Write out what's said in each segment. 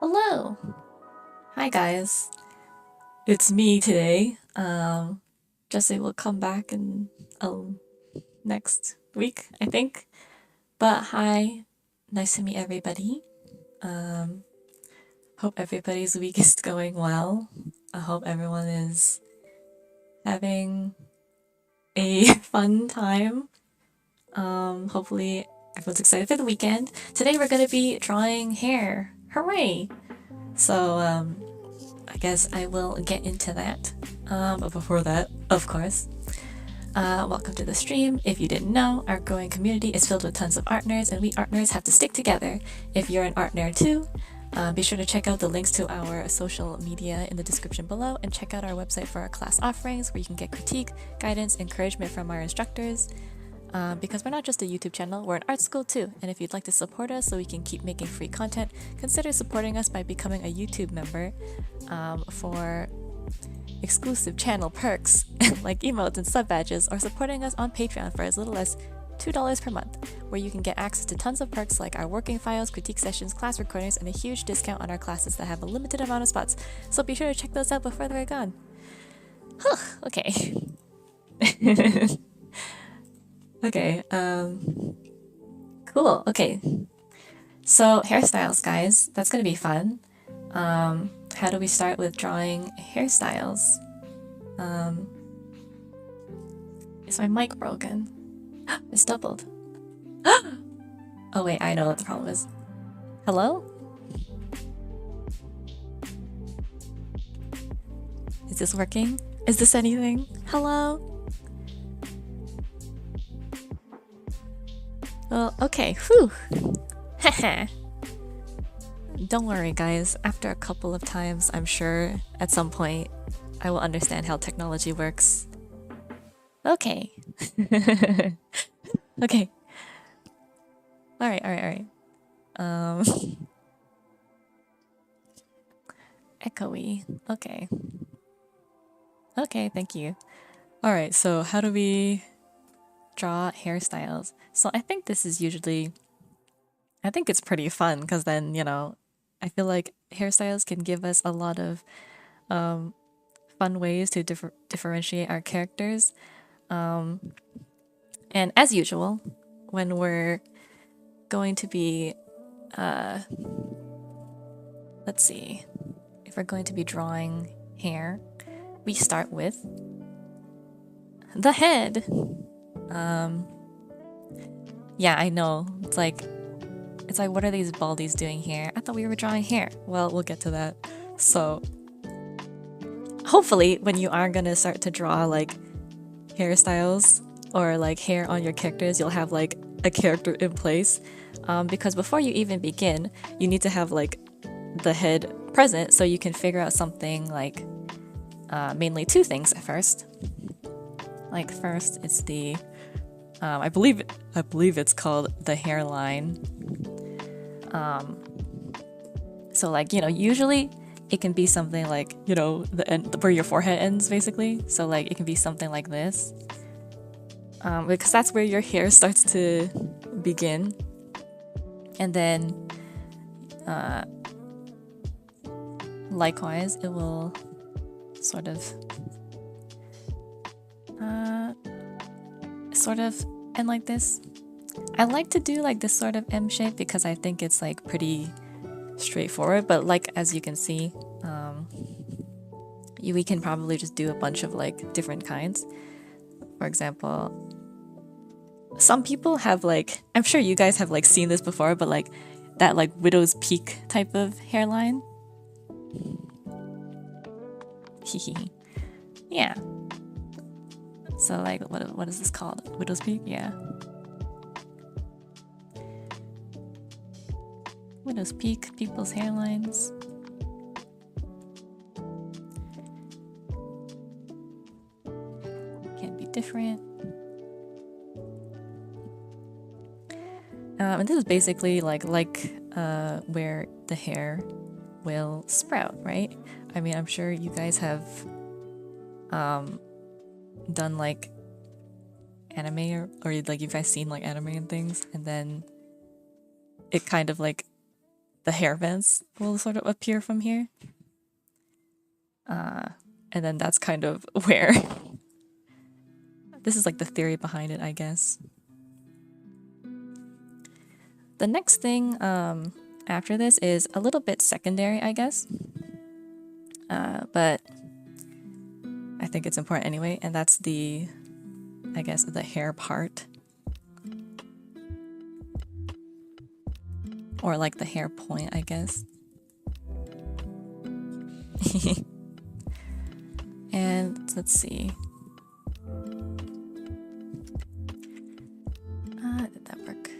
Hello! Hi guys. It's me today. Jesse will come back in next week, I think. But hi, nice to meet everybody. Hope everybody's week is going well. I hope everyone is having a fun time. Hopefully everyone's excited for the weekend. Today we're gonna be drawing hair. Hooray! So, I guess I will get into that. But before that, of course, welcome to the stream. If you didn't know, our growing community is filled with tons of art nerds, and we art nerds have to stick together. If you're an art nerd too, be sure to check out the links to our social media in the description below, and check out our website for our class offerings where you can get critique, guidance, encouragement from our instructors. Because we're not just a YouTube channel, we're an art school too, and if you'd like to support us so we can keep making free content, consider supporting us by becoming a YouTube member for exclusive channel perks like emotes and sub badges, or supporting us on Patreon for as little as $2 per month, where you can get access to tons of perks like our working files, critique sessions, class recordings, and a huge discount on our classes that have a limited amount of spots, so be sure to check those out before they're gone. Okay. Okay, cool. Okay, so hairstyles, guys. That's gonna be fun. How do we start with drawing hairstyles? Is my mic broken? It's doubled. Oh wait, I know what the problem is. Hello? Is this working? Is this anything? Hello? Well, okay, whew. Haha. Don't worry, guys. After a couple of times, I'm sure at some point I will understand how technology works. Okay. Okay. Alright. Echoey. Okay. Okay, thank you. Alright, so how do we draw hairstyles? So I think this is usually, I think it's pretty fun because then, you know, I feel like hairstyles can give us a lot of fun ways to differentiate our characters. And as usual, when we're going to be, let's see, if we're going to be drawing hair, we start with the head. Yeah, I know. It's like, what are these baldies doing here? I thought we were drawing hair. Well, we'll get to that. So, hopefully, when you are gonna start to draw like hairstyles or like hair on your characters, you'll have like a character in place. Because before you even begin, you need to have like the head present so you can figure out something like mainly two things at first. Like first, it's the I believe it's called the hairline. So like, you know, usually it can be something like, you know, the end where your forehead ends basically. So like it can be something like this. Because that's where your hair starts to begin. And then likewise, it will sort of end like this. I like to do like this sort of M shape because I think it's like pretty straightforward, but like as you can see, we can probably just do a bunch of like different kinds. For example, some people have like, I'm sure you guys have like seen this before, but like that like widow's peak type of hairline. Yeah. So like what is this called? Widow's peak? Yeah. Widow's peak, people's hairlines. Can't be different. And this is basically like where the hair will sprout, right? I mean, I'm sure you guys have done like anime or like you guys seen like anime and things, and then it kind of like the hair vents will sort of appear from here. And then that's kind of where this is like the theory behind it, I guess. The next thing after this is a little bit secondary, I guess. But I think it's important anyway, and that's the, I guess, the hair part. Or like the hair point, I guess. And let's see. Did that work?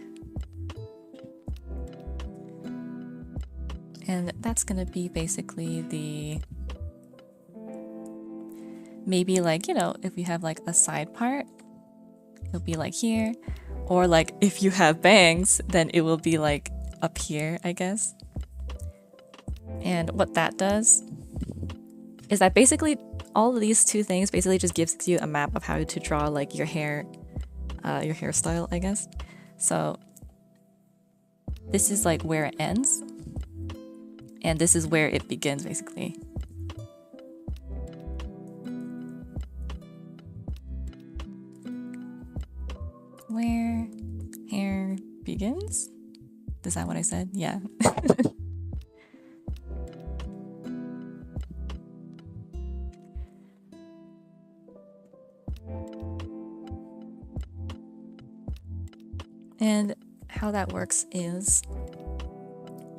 And that's gonna be basically the, maybe like, you know, if we have like a side part, it'll be like here. Or like if you have bangs, then it will be like up here, I guess. And what that does is that basically all of these two things basically just gives you a map of how to draw like your hair, your hairstyle, I guess. So this is like where it ends, and this is where it begins, basically. Where hair begins? Is that what I said? Yeah. And how that works is,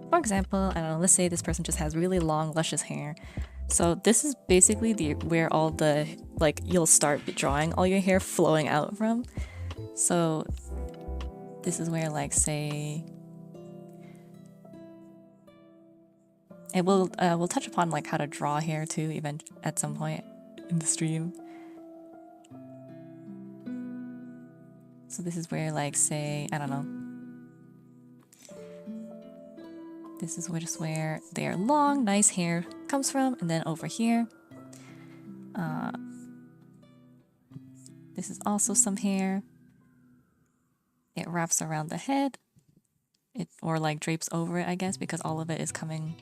for example, I don't know, let's say this person just has really long, luscious hair. So this is basically where all the, like, you'll start drawing all your hair flowing out from. So this is where, like, say, and we'll touch upon like how to draw hair too, even at some point in the stream. So this is where, like, say, I don't know. This is just where their long, nice hair comes from, and then over here, this is also some hair. It wraps around the head, or like drapes over it, I guess, because all of it is coming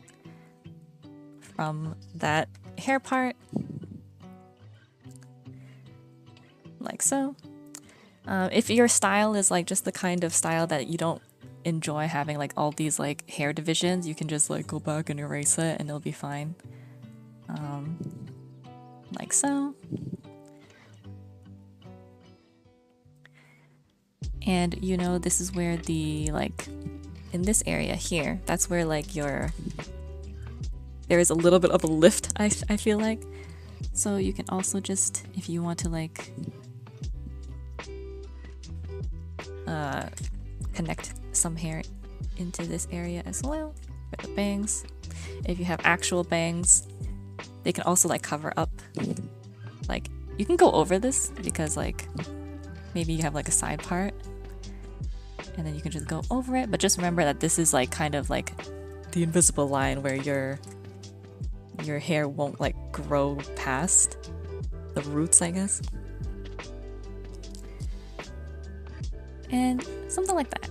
from that hair part, like so. If your style is like just the kind of style that you don't enjoy having like all these like hair divisions, you can just like go back and erase it and it'll be fine. Like so. And you know, this is where the, like, in this area here, that's where like there is a little bit of a lift, I feel like. So you can also just, if you want to like connect some hair into this area as well with the bangs. If you have actual bangs, they can also like cover up, like, you can go over this because like maybe you have like a side part and then you can just go over it, but just remember that this is like kind of like the invisible line where your hair won't like grow past the roots, I guess. And something like that.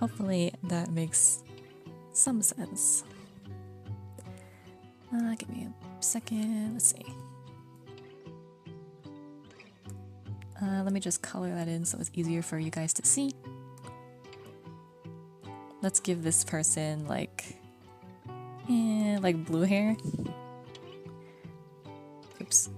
Hopefully that makes some sense. Give me a second. Let's see. Let me just color that in so it's easier for you guys to see. Let's give this person like blue hair. Oops.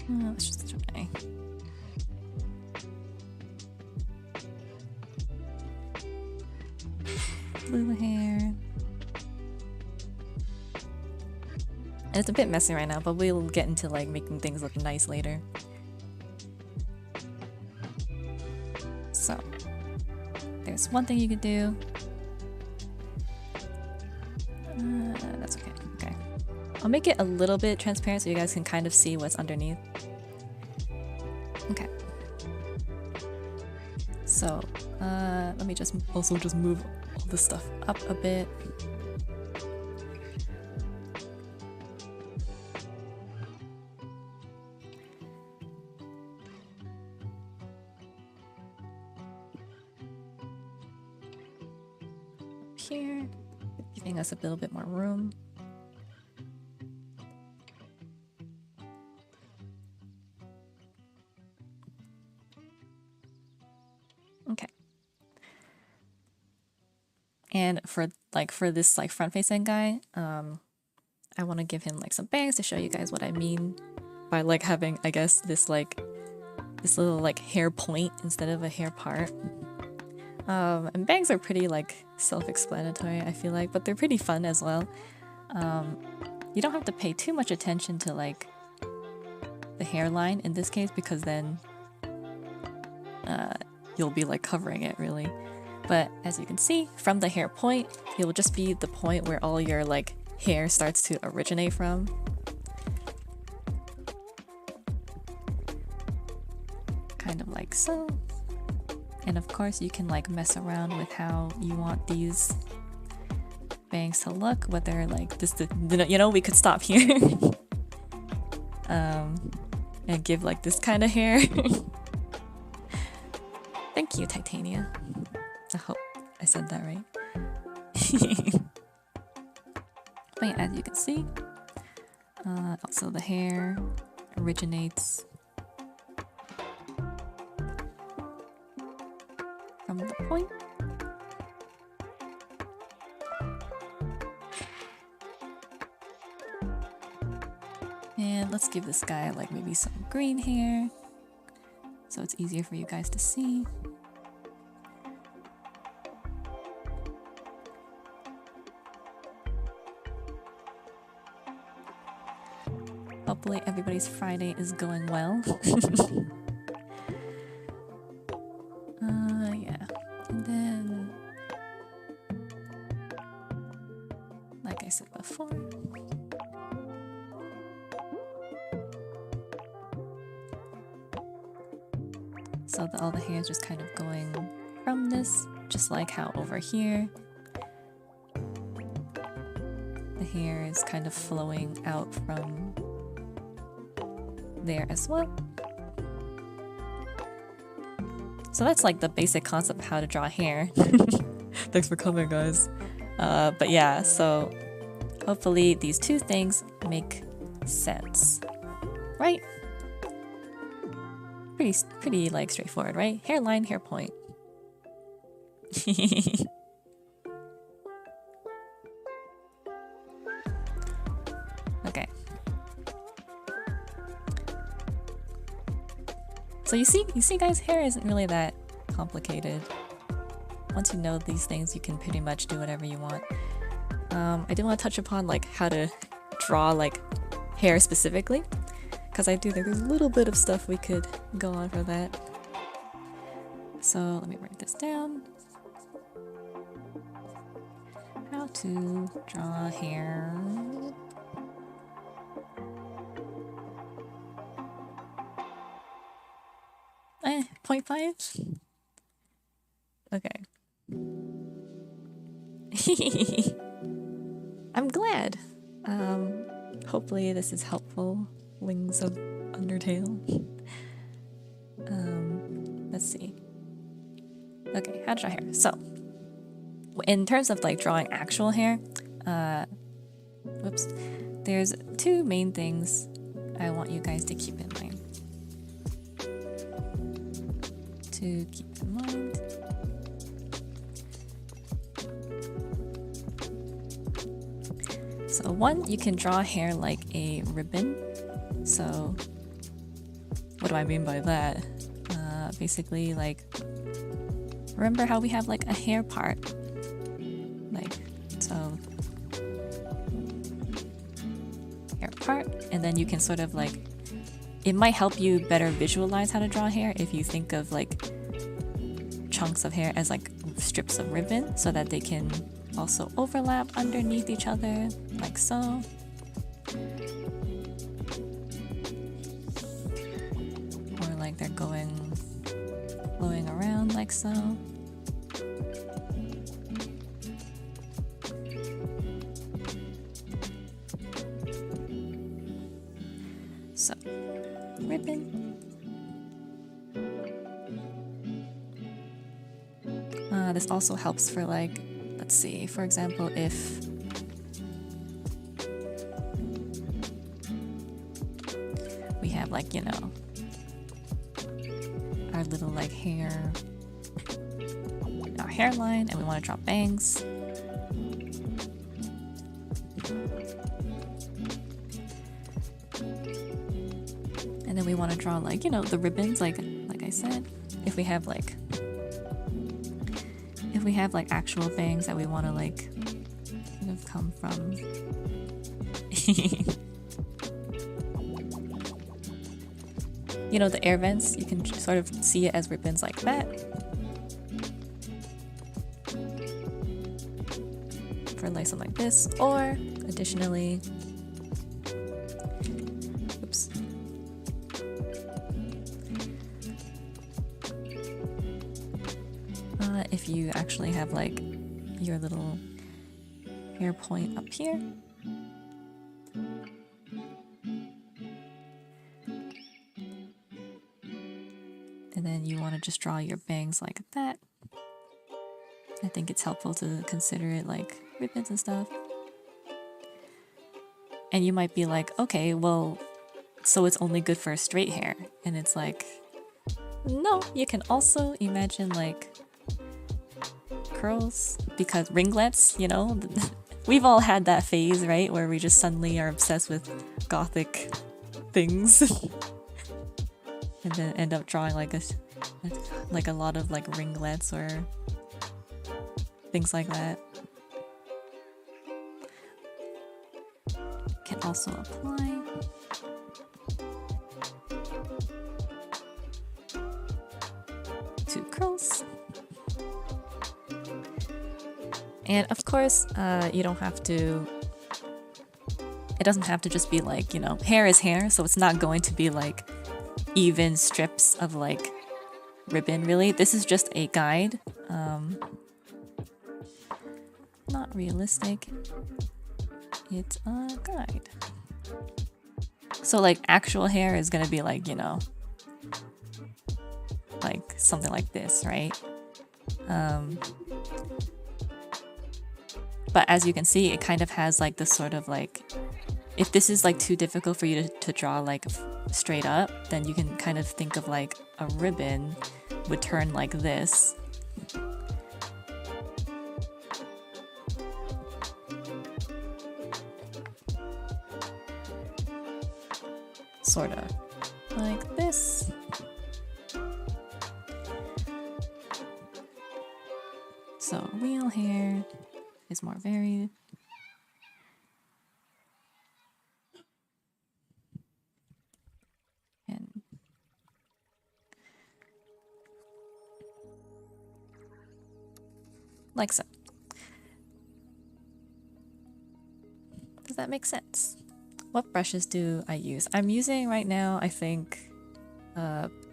Let's just try. Blue hair. And it's a bit messy right now, but we'll get into like making things look nice later. So, there's one thing you could do. That's okay. Okay. I'll make it a little bit transparent so you guys can kind of see what's underneath. Okay. So, let me just also just move all this stuff up a bit. Here, giving us a little bit more room. Okay. And for this like front facing guy, I want to give him like some bangs to show you guys what I mean by like having, I guess, this little like hair point instead of a hair part. And bangs are pretty like self-explanatory, I feel like, but they're pretty fun as well. You don't have to pay too much attention to like the hairline in this case, because then you'll be like covering it really. But as you can see, from the hair point, it will just be the point where all your like hair starts to originate from. Kind of like so. And of course you can like mess around with how you want these bangs to look, whether like this, you know, we could stop here and give like this kind of hair. Thank you, Titania. I hope I said that right. But yeah, as you can see, also the hair originates from the point. And let's give this guy like maybe some green hair so it's easier for you guys to see. Hopefully everybody's Friday is going well. Yeah. And then, like I said before, so all the hair is just kind of going from this, just like how over here the hair is kind of flowing out from there as well. So that's like the basic concept of how to draw hair. Thanks for coming, guys. But yeah, so hopefully these two things make sense, right? Pretty like straightforward, right? Hairline, hair point. Okay. So you see guys, hair isn't really that complicated. Once you know these things, you can pretty much do whatever you want. I do want to touch upon like how to draw like hair specifically, because I do think there's a little bit of stuff we could go on for that. So let me write this down. How to draw hair. 0.5? Okay. I'm glad. Hopefully this is helpful. Wings of Undertale. Let's see. Okay, how to draw hair. So, in terms of like drawing actual hair, there's two main things I want you guys to keep in mind. So one, you can draw hair like a ribbon. So what do I mean by that? Basically, like, remember how we have like a hair part? Like, so hair part, and then you can sort of like, it might help you better visualize how to draw hair if you think of like chunks of hair as like strips of ribbon, so that they can also overlap underneath each other, like so. Or like they're flowing around like so. So, ribbon. This also helps for like, let's see, for example, if we have like, you know, our little like hair, our hairline, and we want to draw bangs. And then we want to draw like, you know, the ribbons, like I said, if we have like actual bangs that we want to like kind of come from. You know, the air vents, you can sort of see it as ribbons like that. For like something like this, or additionally, oops. If you actually have like your little hair point up here. And then you want to just draw your bangs like that. I think it's helpful to consider it like ribbons and stuff. And you might be like, okay, well, so it's only good for straight hair. And it's like, no, you can also imagine like curls, because ringlets, you know, we've all had that phase, right, where we just suddenly are obsessed with gothic things and then end up drawing like a lot of like ringlets or things like that. Can also apply to curls. And of course, you don't have to, it doesn't have to just be like, you know, hair is hair, so it's not going to be like even strips of like ribbon, really. This is just a guide. Not realistic. It's a guide. So like actual hair is gonna be like, you know, like something like this, right? But as you can see, it kind of has like this sort of like, if this is like too difficult for you to draw like straight up, then you can kind of think of like a ribbon would turn like this. Sort of like this. So real hair is more varied. And like so. Does that make sense? What brushes do I use? I'm using right now, I think,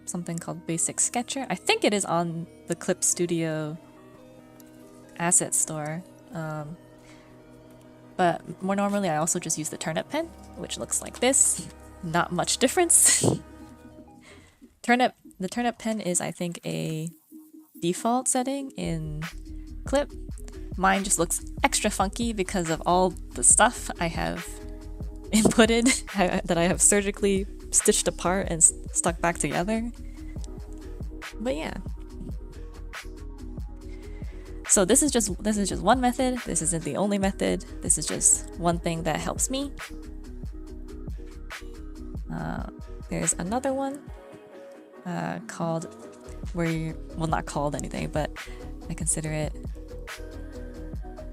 something called Basic Sketcher. I think it is on the Clip Studio asset store. But more normally I also just use the turnip pen, which looks like this. Not much difference. The turnip pen is, I think, a default setting in Clip. Mine just looks extra funky because of all the stuff I have inputted that I have surgically stitched apart and stuck back together. But yeah. So this is just one method. This isn't the only method. This is just one thing that helps me. There's another one called well, not called anything, but I consider it.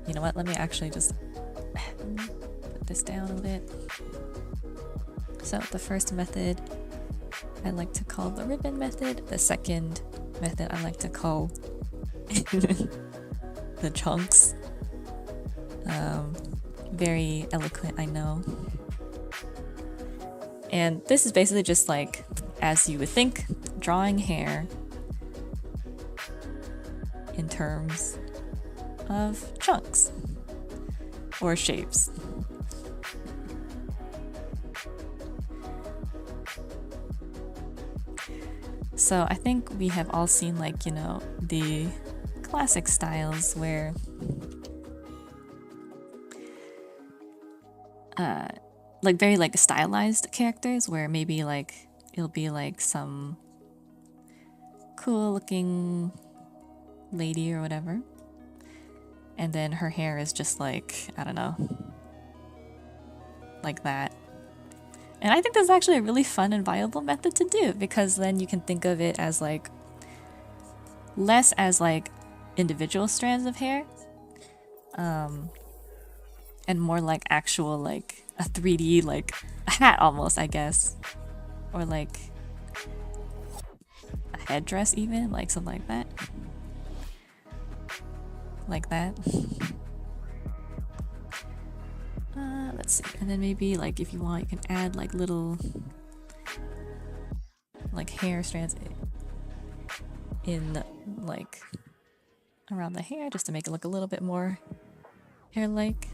You know what? Let me actually just put this down a bit. So the first method I like to call the ribbon method. The second method I like to call the chunks. Very eloquent, I know. And this is basically just like, as you would think, drawing hair in terms of chunks or shapes. So I think we have all seen, like, you know, the classic styles where like very like stylized characters, where maybe like it'll be like some cool looking lady or whatever, and then her hair is just like, I don't know, like that. And I think that's actually a really fun and viable method to do, because then you can think of it as like less as like individual strands of hair, and more like actual like a 3D like a hat almost, I guess, or like a headdress even, like something like that. Like that. Let's see, and then maybe like if you want, you can add like little like hair strands in like around the hair, just to make it look a little bit more hair-like.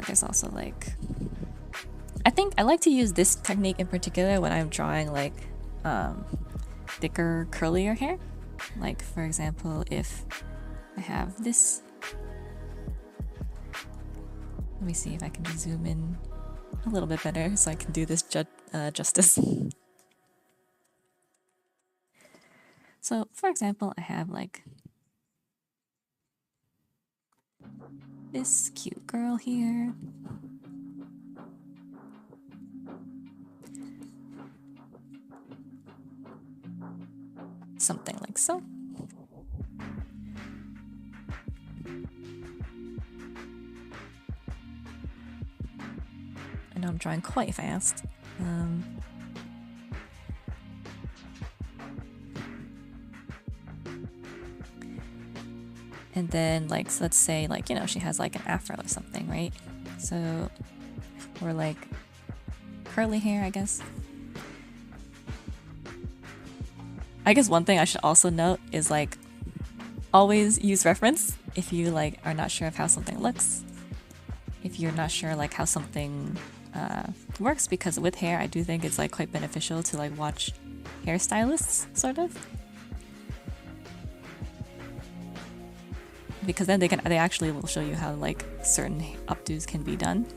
There's also like, I think I like to use this technique in particular when I'm drawing like thicker, curlier hair. Like for example, if I have this, let me see if I can just zoom in a little bit better so I can do this justice. So for example, I have like this cute girl here. Something like so. I know I'm drawing quite fast. And then like, so let's say like, you know, she has like an afro or something, right? So, or like curly hair, I guess. I guess one thing I should also note is like, always use reference if you like are not sure of how something looks. If you're not sure like how something works, because with hair I do think it's like quite beneficial to like watch hairstylists, sort of. Because then they actually will show you how like certain updos can be done.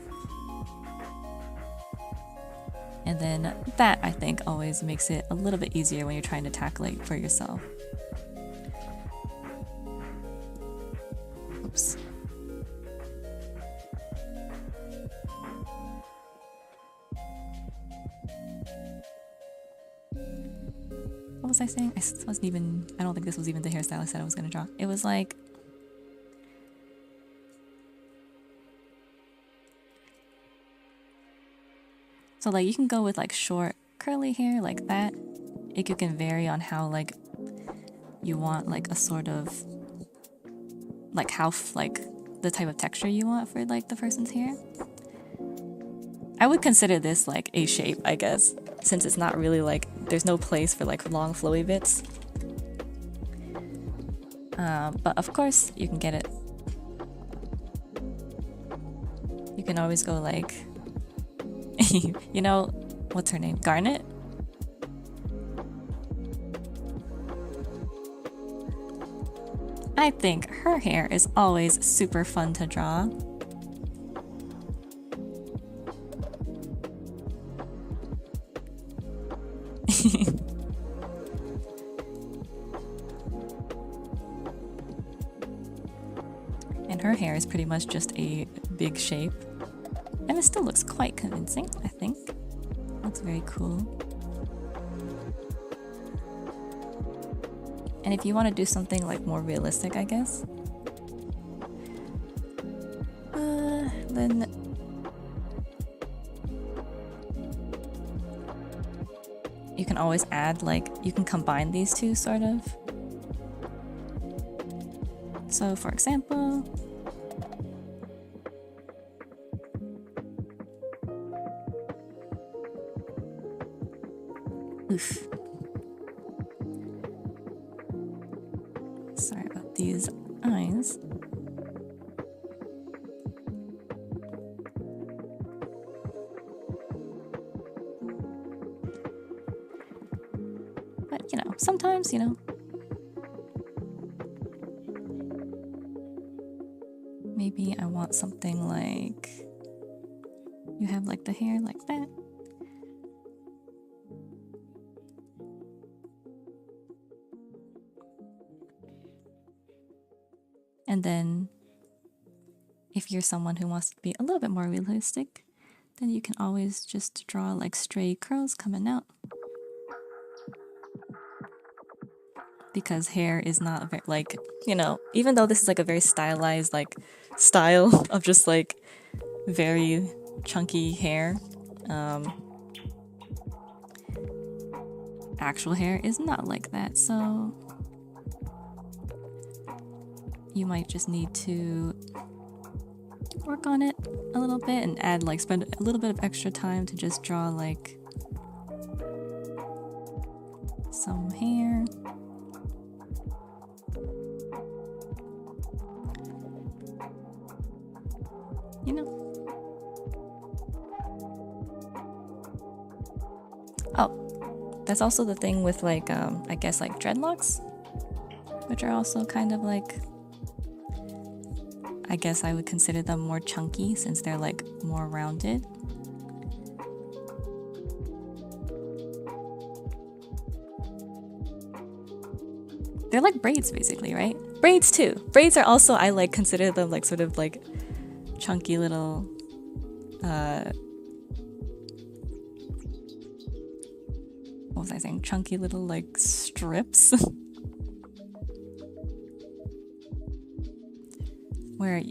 And then that, I think, always makes it a little bit easier when you're trying to tackle it for yourself. Oops. What was I saying? I don't think this was even the hairstyle I said I was gonna draw. It was like, so like you can go with like short curly hair like that. You can vary on how like you want like a sort of like how like the type of texture you want for like the person's hair. I would consider this like a shape, I guess, since it's not really like, there's no place for like long flowy bits. But of course, you can get it. You can always go like, you know, what's her name? Garnet? I think her hair is always super fun to draw. And her hair is pretty much just a big shape. And it still looks quite convincing, I think. Looks very cool. And if you want to do something like more realistic, I guess, then you can always add, like, you can combine these two sort of. So for example, oof. Sorry about these eyes. But, you know, sometimes, you know, maybe I want something like, you have like the hair like that. And then if you're someone who wants to be a little bit more realistic, then you can always just draw like stray curls coming out. Because hair is not very, like, you know, even though this is like a very stylized like style of just like very chunky hair, actual hair is not like that. So you might just need to work on it a little bit and add, like, spend a little bit of extra time to just draw like some hair. You know. Oh, that's also the thing with like I guess like dreadlocks, which are also kind of like, I guess I would consider them more chunky since they're like more rounded. They're like braids basically, right? Braids too. Braids are also, I like consider them like sort of like chunky little what was I saying? Chunky little like strips. Where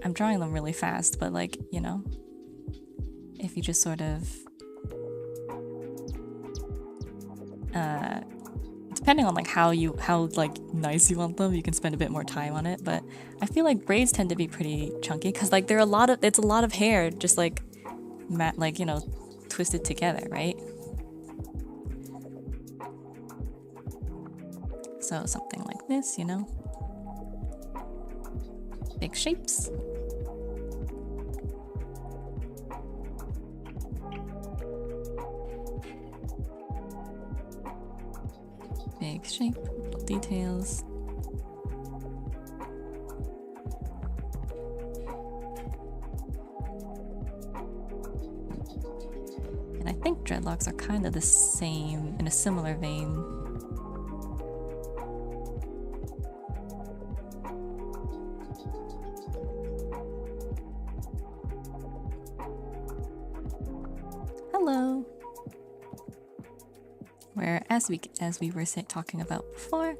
I'm drawing them really fast, but like, you know, if you just sort of depending on like how like nice you want them, you can spend a bit more time on it. But I feel like braids tend to be pretty chunky because like it's a lot of hair just like like, you know, twisted together, right? So something like this, you know, big shapes. Big shape, details. And I think dreadlocks are kind of the same, in a similar vein. Hello. Where as we were talking about before,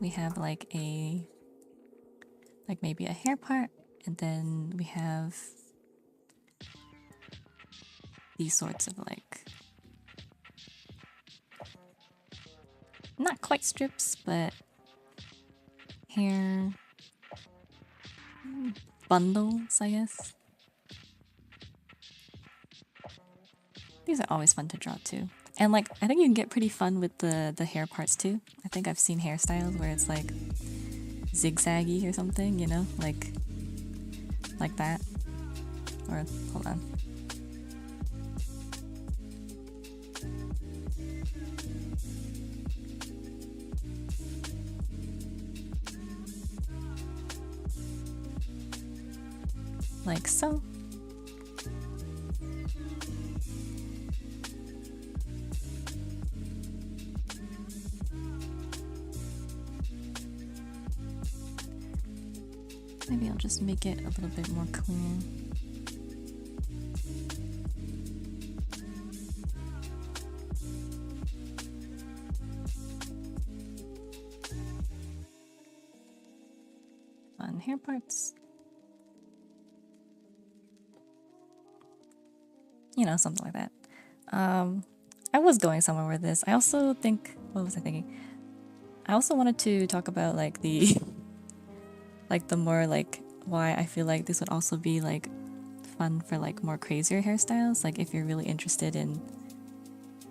we have like maybe a hair part, and then we have these sorts of like, not quite strips, but hair bundles, I guess. These are always fun to draw too. And like I think you can get pretty fun with the hair parts too. I think I've seen hairstyles where it's like zigzaggy or something, you know, like that. Or hold on. Like so. Maybe I'll just make it a little bit more clean. Fun hair parts. You know, something like that. I was going somewhere with this. I also think, what was I thinking? I also wanted to talk about like the like the more like why I feel like this would also be like fun for like more crazier hairstyles, like if you're really interested in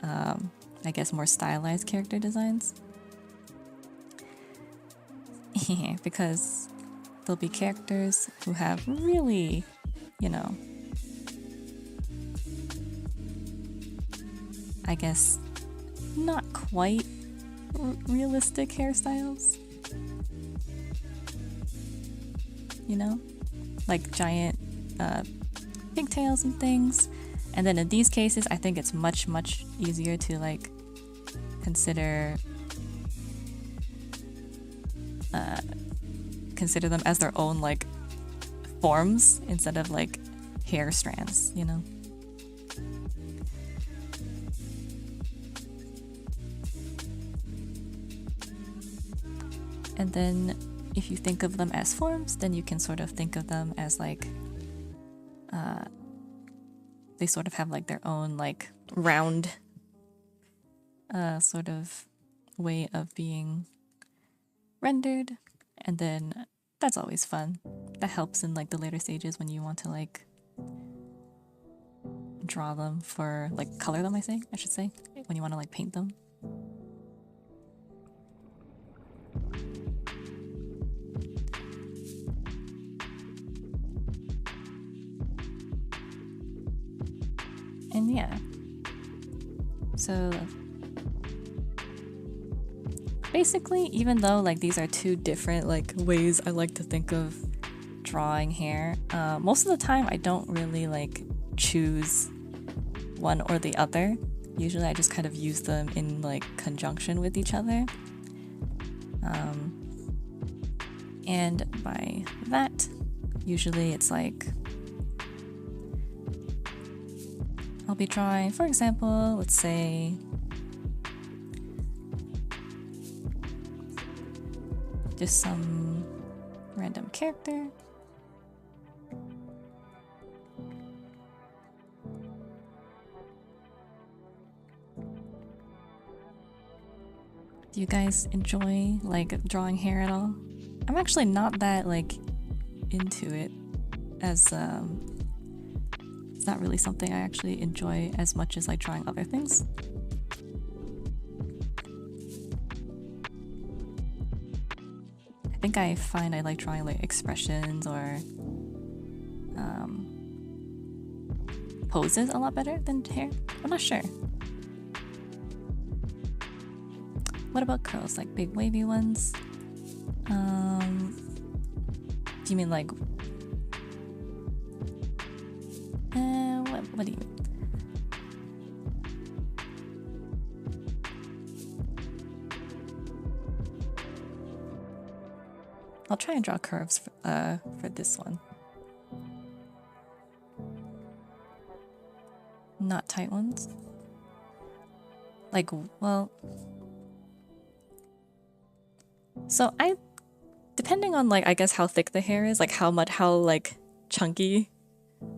I guess more stylized character designs. Because there'll be characters who have really, you know, I guess not quite realistic hairstyles. You know, like giant pigtails and things. And then in these cases, I think it's much easier to like consider them as their own like forms instead of like hair strands, you know. And then if you think of them as forms, then you can sort of think of them as like they sort of have like their own like round sort of way of being rendered. And then that's always fun. That helps in like the later stages when you want to like draw them for like color them, I should say, when you want to like paint them. And yeah, so basically, even though like these are two different like ways I like to think of drawing hair, most of the time I don't really like choose one or the other. Usually I just kind of use them in like conjunction with each other. And by that, usually it's like I'll be drawing, for example, let's say just some random character. Do you guys enjoy like drawing hair at all? I'm actually not that like into it, as it's not really something I actually enjoy as much as like drawing other things. I think I find I like drawing like expressions or poses a lot better than hair. I'm not sure. What about curls? Like big wavy ones? Do you mean like what do you mean? I'll try and draw curves for this one. Not tight ones. Like, well, so depending on like I guess how thick the hair is, like how like chunky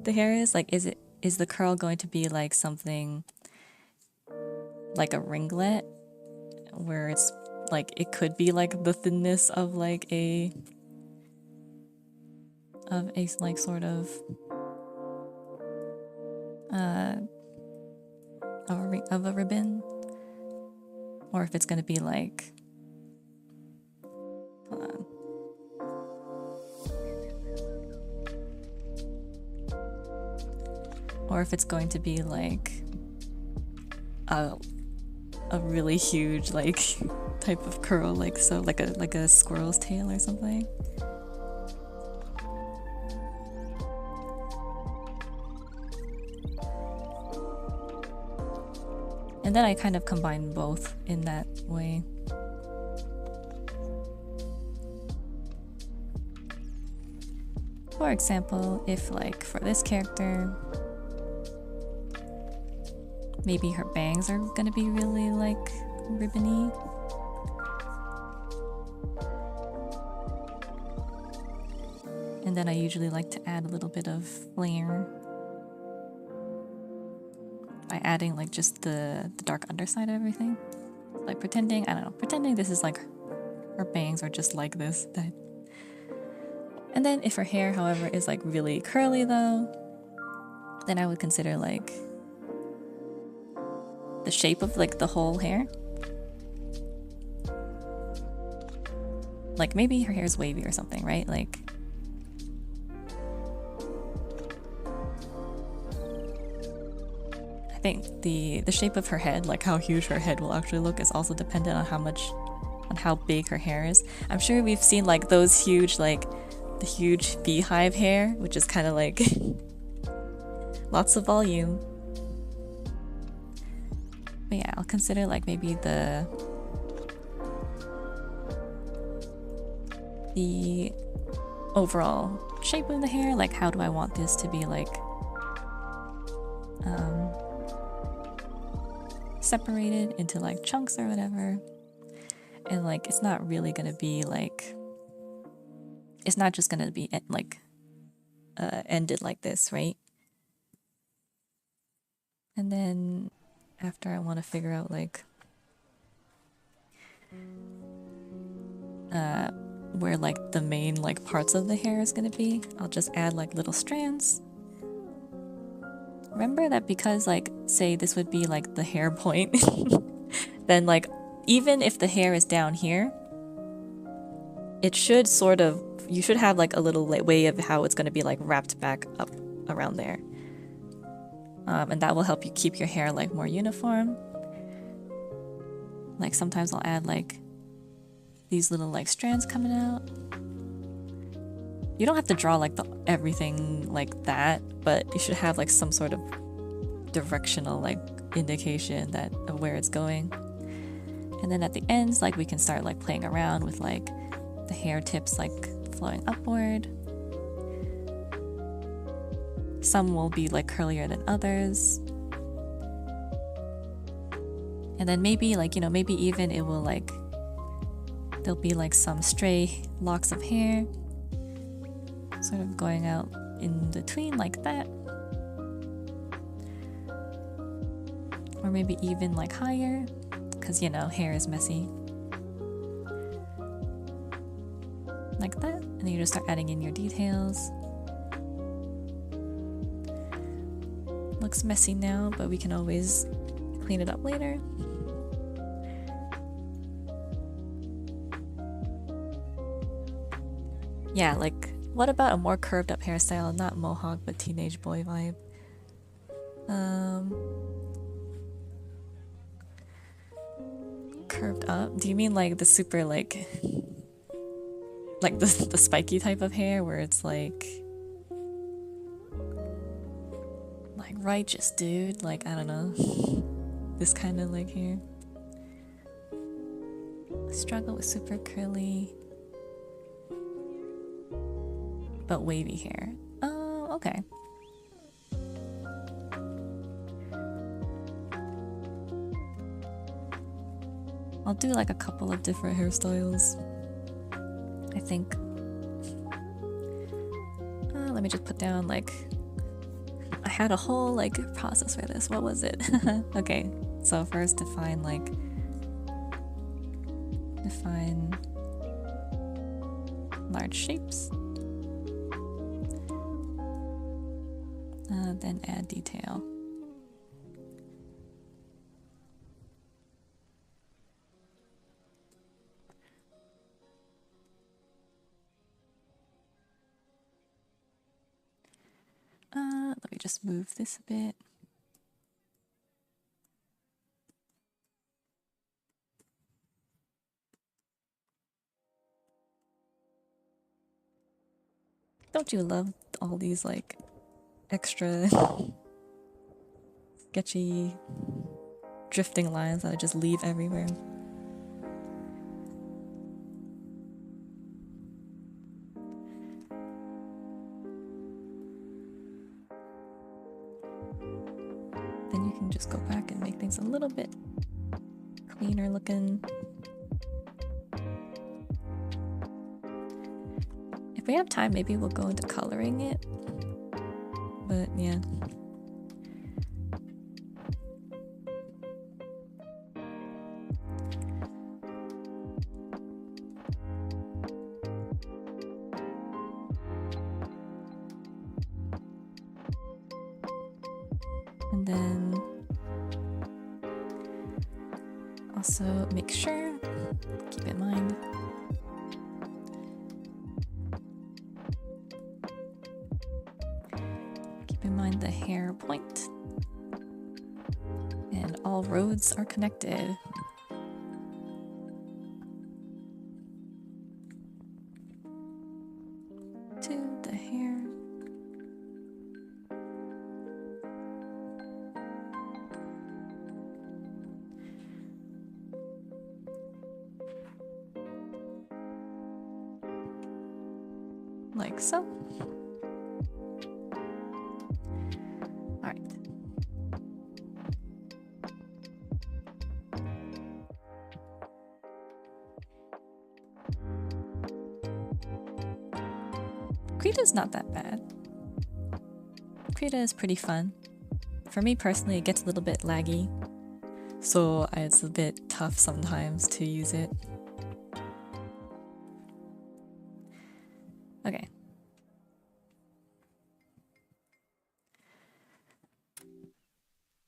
the hair is, like is the curl going to be like something like a ringlet where it's like it could be like the thinness of like a like sort of of a ribbon, or if it's gonna be like, hold on. Or if it's going to be like a really huge like type of curl, like so like a squirrel's tail or something. And then I kind of combine both in that way. For example, if like for this character, maybe her bangs are gonna be really like ribbony. And then I usually like to add a little bit of flair by adding like just the dark underside of everything. Like pretending, I don't know, pretending this is like her bangs are just like this. And then if her hair, however, is like really curly though, then I would consider like the shape of like the whole hair. Like maybe her hair is wavy or something, right? Like I think the shape of her head, like how huge her head will actually look, is also dependent on how big her hair is. I'm sure we've seen like those huge, like the huge beehive hair, which is kind of like lots of volume. But yeah, I'll consider like maybe the overall shape of the hair, like how do I want this to be like separated into like chunks or whatever. And like it's not really gonna be like, it's not just gonna be like ended like this, right? And then after I want to figure out like where like the main like parts of the hair is gonna be, I'll just add like little strands. Remember that because like say this would be like the hair point, then like even if the hair is down here, it should sort of, you should have like a little way of how it's gonna be like wrapped back up around there. And that will help you keep your hair like more uniform. Like sometimes I'll add like these little like strands coming out. You don't have to draw like everything like that, but you should have like some sort of directional like indication that of where it's going. And then at the ends, like we can start like playing around with like the hair tips like flowing upward. Some will be like curlier than others. And then maybe like, you know, maybe even it will like, there'll be like some stray locks of hair sort of going out in between like that. Or maybe even like higher, because you know, hair is messy. Like that. And then you just start adding in your details. Looks messy now, but we can always clean it up later. Yeah, like, what about a more curved up hairstyle? Not mohawk, but teenage boy vibe. Curved up? Do you mean like the super like the spiky type of hair where it's like righteous, dude? Like, I don't know. This kind of like hair. Struggle with super curly but wavy hair. Oh, okay. I'll do like a couple of different hairstyles, I think. Let me just put down like, I had a whole like process for this. What was it? Okay, so first define large shapes. Then add detail. we just move this a bit? Don't you love all these like extra sketchy drifting lines that I just leave everywhere? Then you can just go back and make things a little bit cleaner looking. If we have time, maybe we'll go into coloring it. But yeah. And then also make sure, keep in mind, the hair point, and all roads are connected. To the hair. Like so. Krita's not that bad. Krita is pretty fun. For me personally, it gets a little bit laggy, so it's a bit tough sometimes to use it. Okay.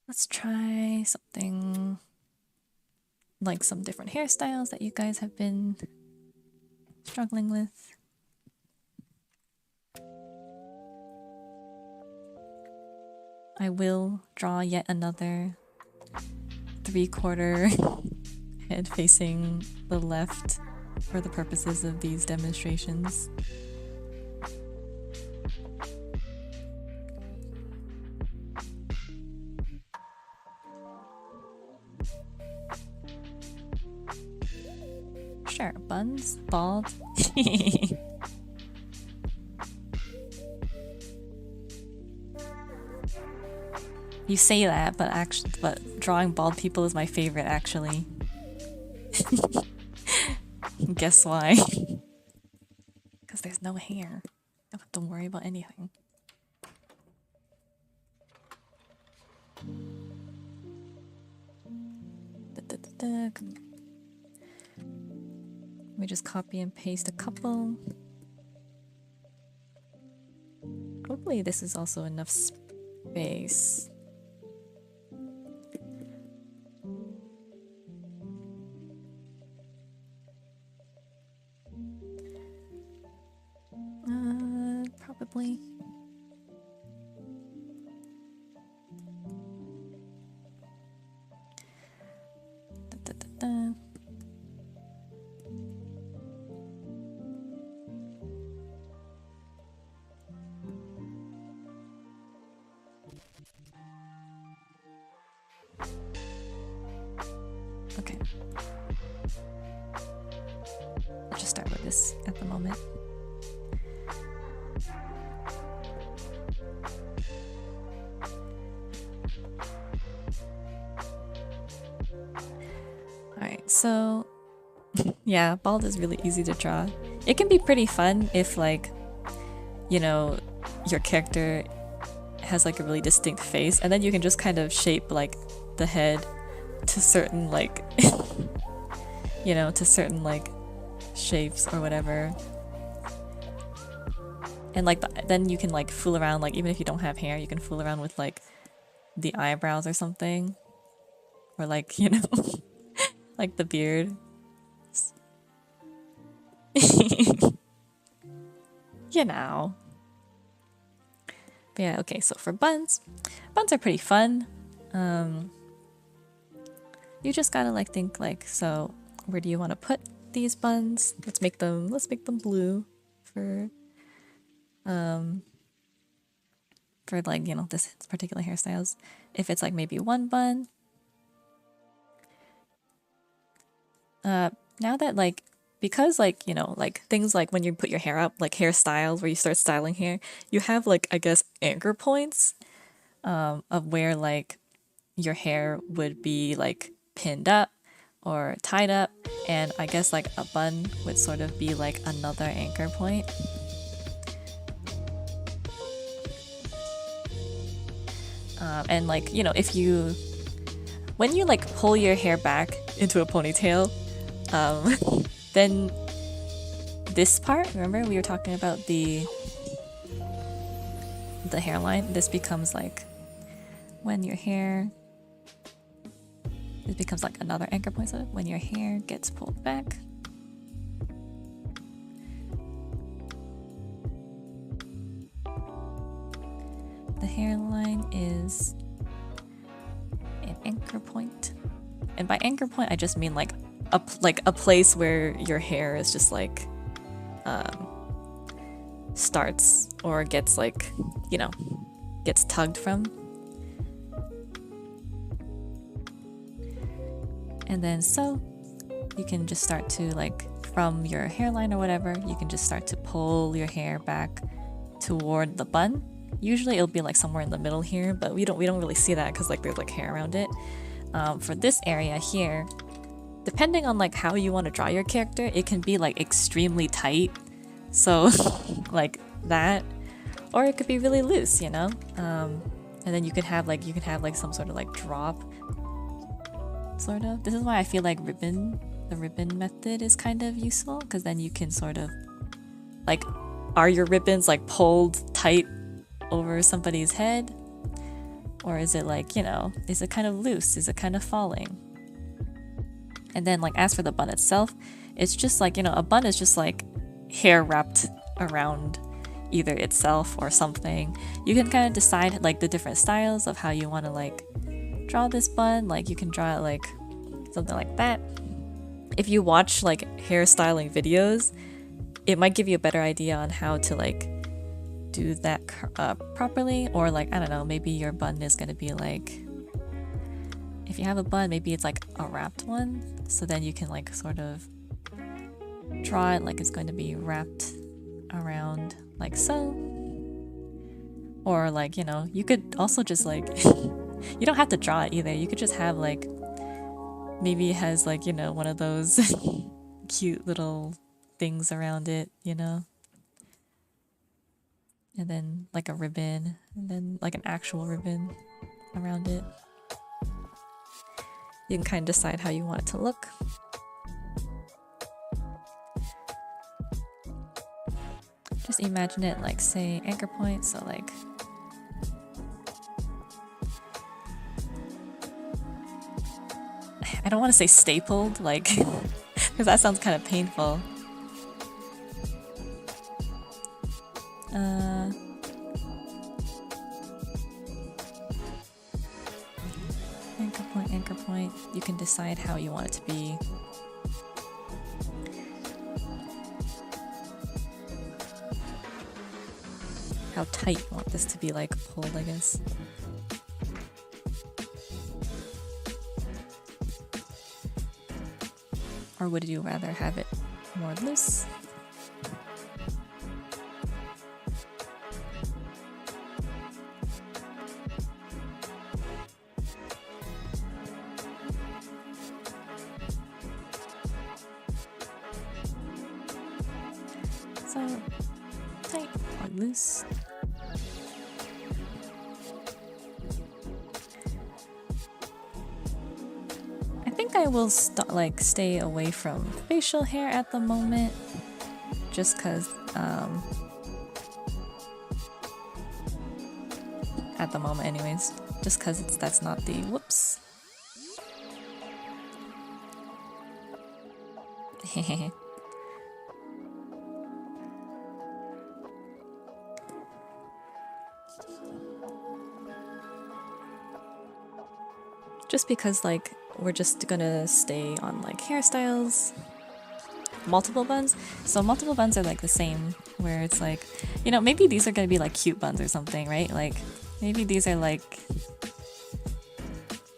Let's try something like some different hairstyles that you guys have been struggling with. I will draw yet another 3/4 head facing the left for the purposes of these demonstrations. Sure, buns, bald. You say that, but drawing bald people is my favorite, actually. Guess why? Because there's no hair. Don't have to worry about anything. Let me just copy and paste a couple. Hopefully this is also enough space. Probably. Okay. Let's just start with this at the moment. Alright, so yeah, bald is really easy to draw. It can be pretty fun if, like, you know, your character has like a really distinct face, and then you can just kind of shape like the head to certain like you know, to certain like shapes or whatever. And like then you can like fool around, like even if you don't have hair, you can fool around with like the eyebrows or something, or like, you know, like the beard. You know. But yeah, okay, so for buns are pretty fun. You just gotta like think like, so where do you want to put these buns? Let's make them blue for like, you know, this particular hairstyles. If it's like maybe one bun. Now that like, because like, you know, like things like when you put your hair up, like hairstyles where you start styling hair, you have like, I guess, anchor points of where like your hair would be like pinned up or tied up, and I guess like a bun would sort of be like another anchor point. And like, you know, when you like pull your hair back into a ponytail, then this part, remember we were talking about the hairline, this becomes like when your hair, this becomes like another anchor point. So when your hair gets pulled back, the hairline is an anchor point. And by anchor point, I just mean like a place where your hair is just like starts or gets like, you know, gets tugged from. And then so you can just start to like, from your hairline or whatever, you can just start to pull your hair back toward the bun. Usually it'll be like somewhere in the middle here, but we don't really see that because like there's like hair around it. For this area here, depending on like how you want to draw your character, it can be like extremely tight, so like that, or it could be really loose, you know. And then you could have like some sort of like drop, sort of. This is why I feel like the ribbon method is kind of useful, because then you can sort of like, are your ribbons like pulled tight over somebody's head, or is it like, you know, is it kind of loose, is it kind of falling? And then like, as for the bun itself, it's just like, you know, a bun is just like hair wrapped around either itself or something. You can kind of decide like the different styles of how you want to like draw this bun. Like you can draw it like something like that. If you watch like hairstyling videos, it might give you a better idea on how to like do that properly. Or like, I don't know, maybe your bun is going to be like, if you have a bun, maybe it's like a wrapped one, so then you can like sort of draw it like it's going to be wrapped around like so. Or like, you know, you could also just like you don't have to draw it either, you could just have like, maybe it has like, you know, one of those cute little things around it, you know, and then like a ribbon, and then like an actual ribbon around it. You can kind of decide how you want it to look. Just imagine it like, say, anchor point, so like I don't want to say stapled, like because that sounds kind of painful. Anchor point, you can decide how you want it to be. How tight you want this to be like pulled, I guess. Or would you rather have it more loose? So, tight or loose? I think I will stay away from facial hair at the moment, just cause at the moment anyways, just cause that's not the whoops. just because like we're just gonna stay on like hairstyles, multiple buns. So multiple buns are like the same, where it's like, you know, maybe these are gonna be like cute buns or something, right? Like maybe these are like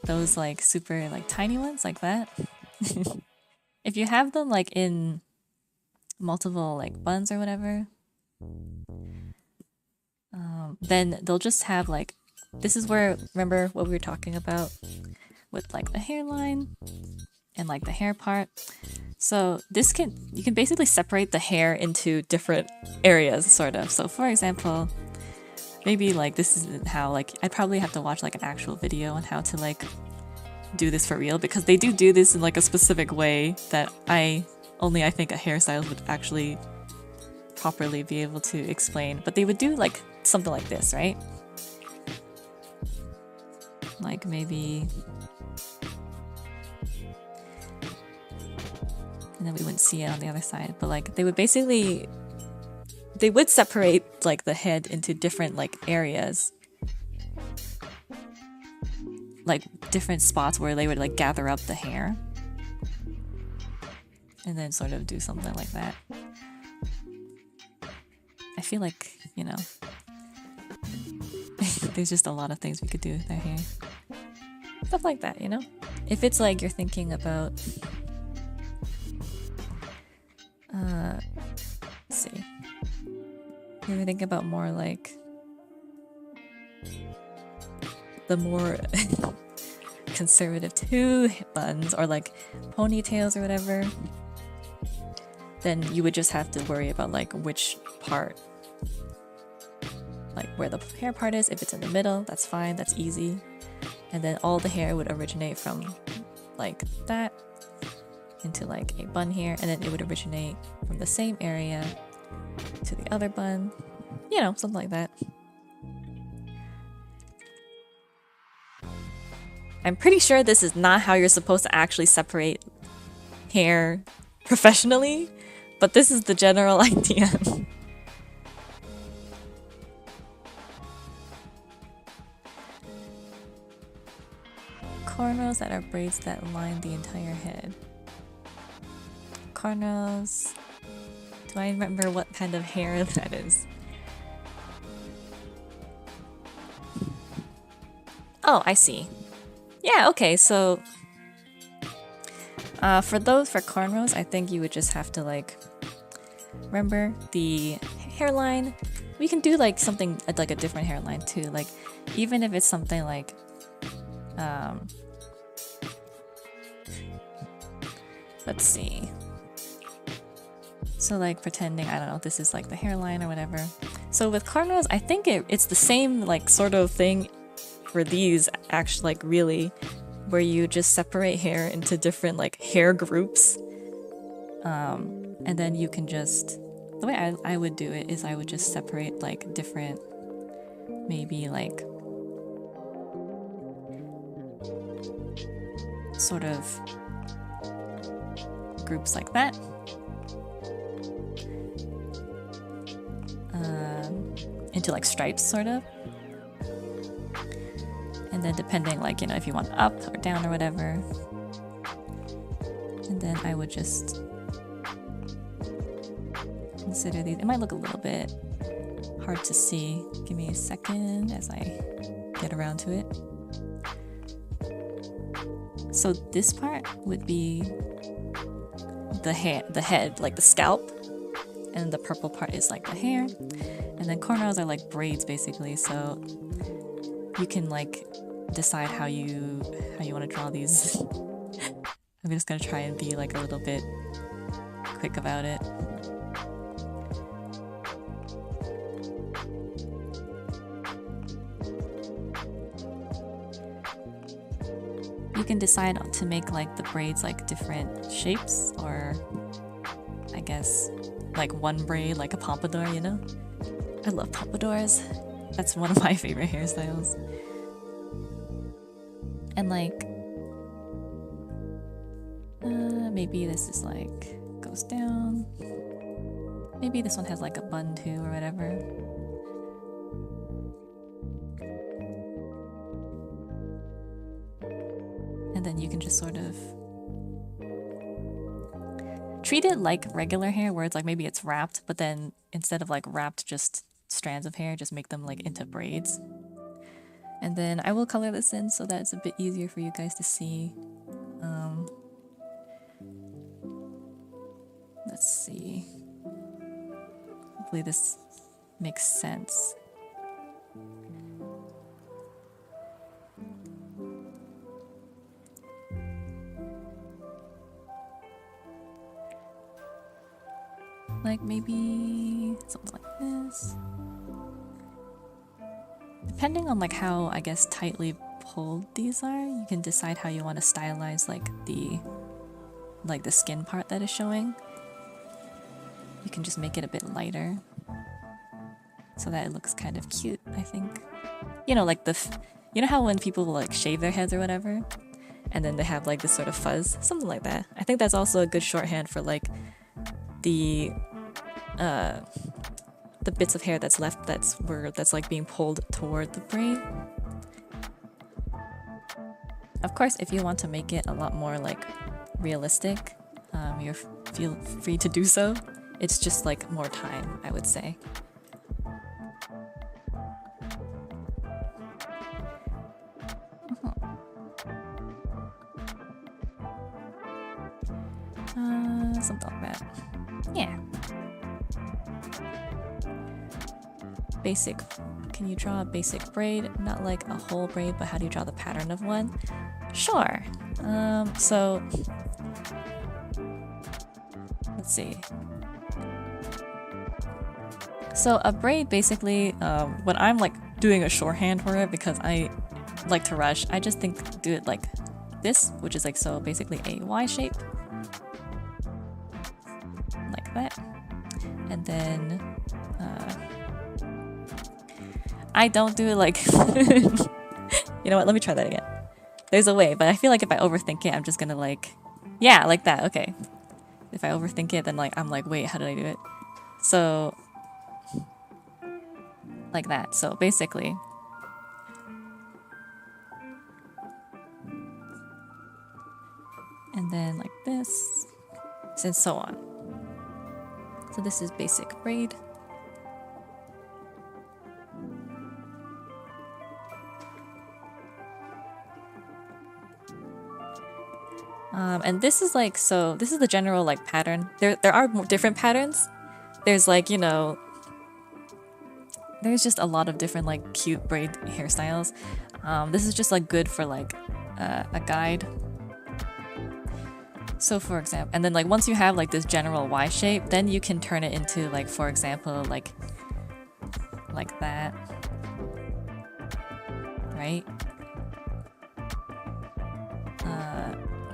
those like super like tiny ones like that. If you have them like in multiple like buns or whatever, then they'll just have like, this is where, remember what we were talking about with like the hairline and like the hair part. So this you can basically separate the hair into different areas, sort of. So for example, maybe like this isn't how, like I'd probably have to watch like an actual video on how to like do this for real, because they do this in like a specific way that I think a hairstylist would actually properly be able to explain. But they would do like something like this, right? Like maybe, and then we wouldn't see it on the other side, but like they would basically, they would separate like the head into different like areas, like different spots where they would like gather up the hair and then sort of do something like that. I feel like, you know, there's just a lot of things we could do with our hair. Stuff like that, you know? If it's like you're thinking about, let's see. You're thinking about more like the more conservative two buns or like ponytails or whatever, then you would just have to worry about like which part, like where the hair part is. If it's in the middle, that's fine, that's easy. And then all the hair would originate from like that into like a bun here, and then it would originate from the same area to the other bun, you know, something like that. I'm pretty sure this is not how you're supposed to actually separate hair professionally, but this is the general idea. Cornrows that are braids that line the entire head. Cornrows. Do I remember what kind of hair that is? Oh, I see. Yeah, okay, so for cornrows, I think you would just have to like remember the hairline. We can do like something like a different hairline too, like even if it's something like let's see. So like pretending, I don't know, this is like the hairline or whatever. So with cornrows, I think it's the same like sort of thing for these, actually, like really, where you just separate hair into different like hair groups. And then you can just, the way I would do it is I would just separate like different, maybe like sort of groups like that. Into like stripes, sort of. And then depending, like, you know, if you want up or down or whatever. And then I would just consider these. It might look a little bit hard to see. Give me a second as I get around to it. So this part would be the head, like the scalp. And the purple part is like the hair. And then cornrows are like braids, basically. So you can like decide how you want to draw these. I'm just gonna try and be like a little bit quick about it. You can decide to make like the braids like different shapes, or I guess like one braid like a pompadour, you know? I love pompadours. That's one of my favorite hairstyles. And like maybe this is like goes down. Maybe this one has like a bun too or whatever. And then you can just sort of treat it like regular hair, where it's like maybe it's wrapped, but then instead of like wrapped just strands of hair, just make them like into braids. And then I will color this in so that it's a bit easier for you guys to see. Let's see. Hopefully this makes sense. Like maybe something like this. Depending on like how, I guess, tightly pulled these are, you can decide how you want to stylize like the skin part that is showing. You can just make it a bit lighter so that it looks kind of cute, I think. You know, like you know how when people like shave their heads or whatever, and then they have like this sort of fuzz, something like that. I think that's also a good shorthand for like the bits of hair that's left that's like being pulled toward the braid. Of course, if you want to make it a lot more like realistic, you feel free to do so. It's just like more time, I would say. Something like that. Yeah. Basic. Can you draw a basic braid? Not like a whole braid, but how do you draw the pattern of one? Sure. So let's see. So a braid basically, when I'm like doing a shorthand for it, because I like to rush, I just do it like this, which is like, so basically a Y shape. Like that. And then I don't do it like you know what, let me try that again. There's a way, but I feel like if I overthink it, I'm just gonna like, yeah, like that, okay. If I overthink it, then like I'm like, wait, how did I do it? So like that. So basically and then like this, and so on. So this is basic braid. And this is like, so this is the general like pattern. There are different patterns. There's like, you know, there's just a lot of different like cute braid hairstyles. This is just like good for like a guide. So for example, and then like once you have like this general Y shape, then you can turn it into like, for example, like that, right?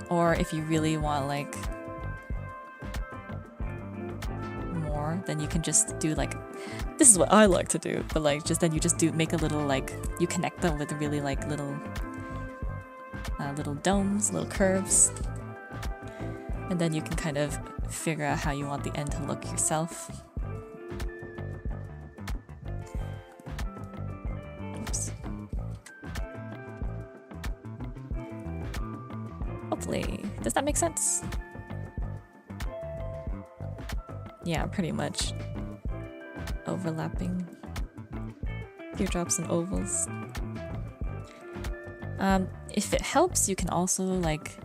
Or if you really want like more, then you can just do like, this is what I like to do, but like just then you just make a little like, you connect them with really like little domes, little curves, and then you can kind of figure out how you want the end to look yourself. Oops. Hopefully, does that make sense? Yeah, pretty much. Overlapping teardrops and ovals. If it helps, you can also like,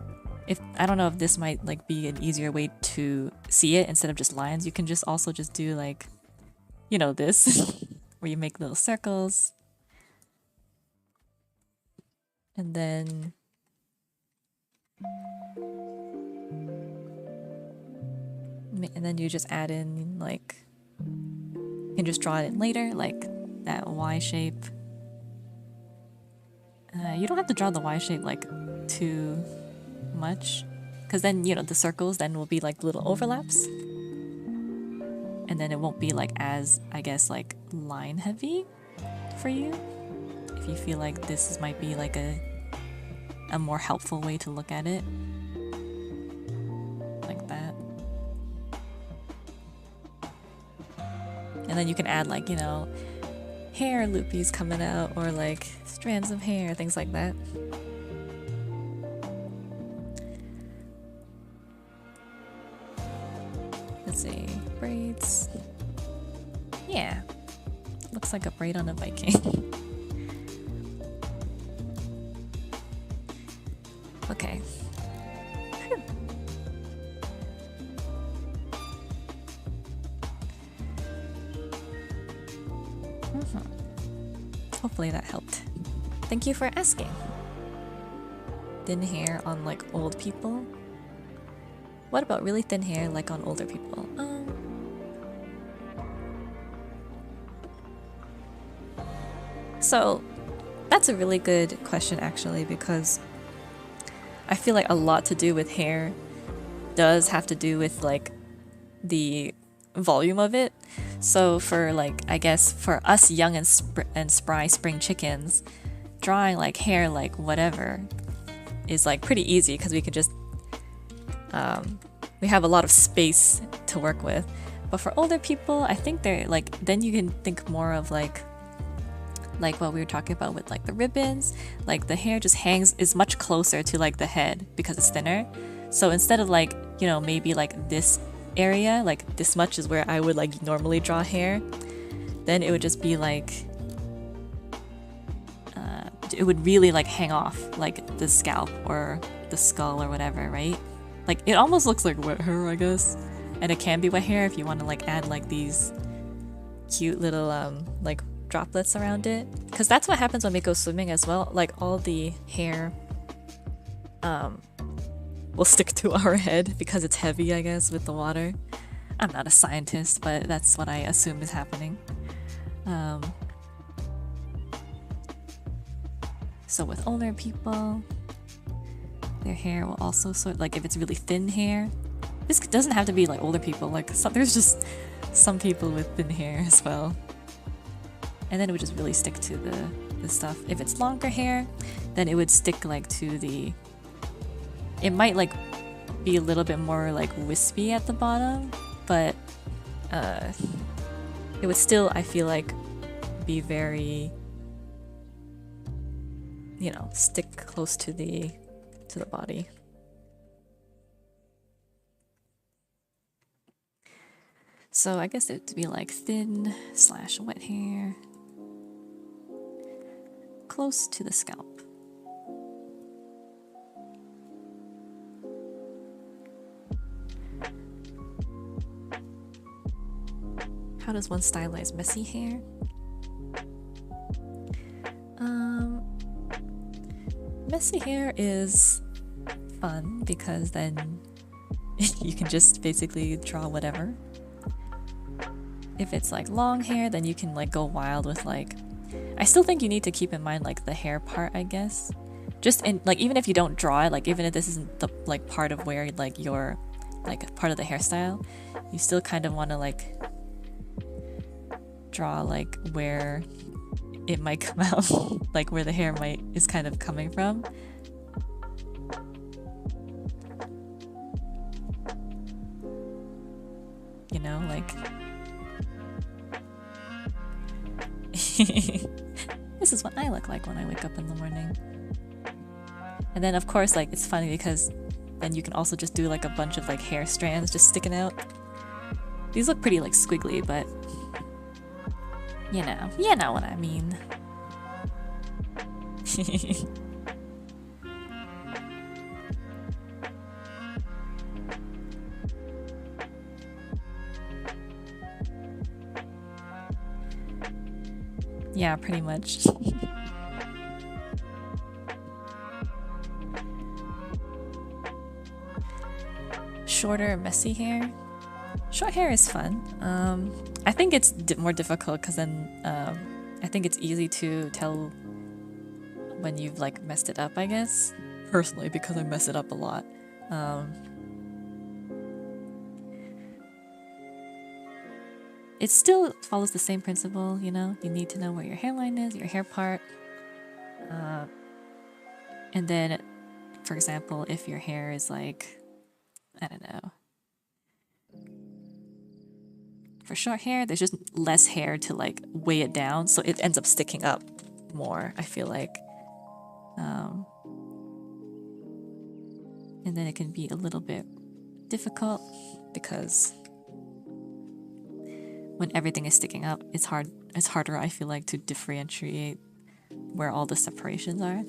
I don't know if this might like be an easier way to see it instead of just lines, you can just also just do like, you know, this where you make little circles and then you just add in like, you can just draw it in later, like that Y shape. You don't have to draw the Y shape like too much, because then, you know, the circles then will be like little overlaps, and then it won't be like as, I guess, like line heavy for you. If you feel like this might be like a more helpful way to look at it, like that. And then you can add like, you know, hair loopies coming out, or like strands of hair, things like that. Let's see, braids. Yeah, looks like a braid on a Viking. Okay. Hopefully that helped. Thank you for asking. Thin hair on like old people? What about really thin hair like on older people? So that's a really good question actually, because I feel like a lot to do with hair does have to do with like the volume of it. So for like, I guess for us young and spry spring chickens, drawing like hair like whatever is like pretty easy because we could just we have a lot of space to work with. But for older people, I think they're like, then you can think more of like what we were talking about with like the ribbons, like the hair just is much closer to like the head because it's thinner. So instead of like, you know, maybe like this area, like this much is where I would like normally draw hair, then it would just be like it would really like hang off like the scalp or the skull or whatever, right? Like it almost looks like wet hair, I guess. And it can be wet hair if you want to like add like these cute little like droplets around it, because that's what happens when we go swimming as well. Like all the hair will stick to our head because it's heavy, I guess, with the water. I'm not a scientist, but that's what I assume is happening. So with older people, their hair will also sort like if it's really thin hair. This doesn't have to be like older people. Like there's just some people with thin hair as well. And then it would just really stick to the stuff. If it's longer hair, then it would stick like to the... It might like be a little bit more like wispy at the bottom, but it would still, I feel like, be very, you know, stick close to the body. So I guess it'd be like thin / wet hair, close to the scalp. How does one stylize messy hair? Messy hair is fun because then you can just basically draw whatever. If it's like long hair, then you can like go wild with like... I still think you need to keep in mind like the hair part, I guess. Just in like, even if you don't draw it, like even if this isn't the like part of where like your like part of the hairstyle, you still kind of want to like draw like where it might come out, like where the hair is kind of coming from. You know, like this is what I look like when I wake up in the morning. And then of course, like it's funny because then you can also just do like a bunch of like hair strands just sticking out. These look pretty like squiggly, but you know what I mean. Yeah, pretty much. Shorter, messy hair. Short hair is fun. I think it's more difficult because then I think it's easy to tell when you've like messed it up, I guess. Personally, because I mess it up a lot. It still follows the same principle, you know? You need to know where your hairline is, your hair part. And then, for example, if your hair is like, I don't know. For short hair, there's just less hair to like weigh it down, so it ends up sticking up more, I feel like. And then it can be a little bit difficult because when everything is sticking up, it's harder, I feel like, to differentiate where all the separations are.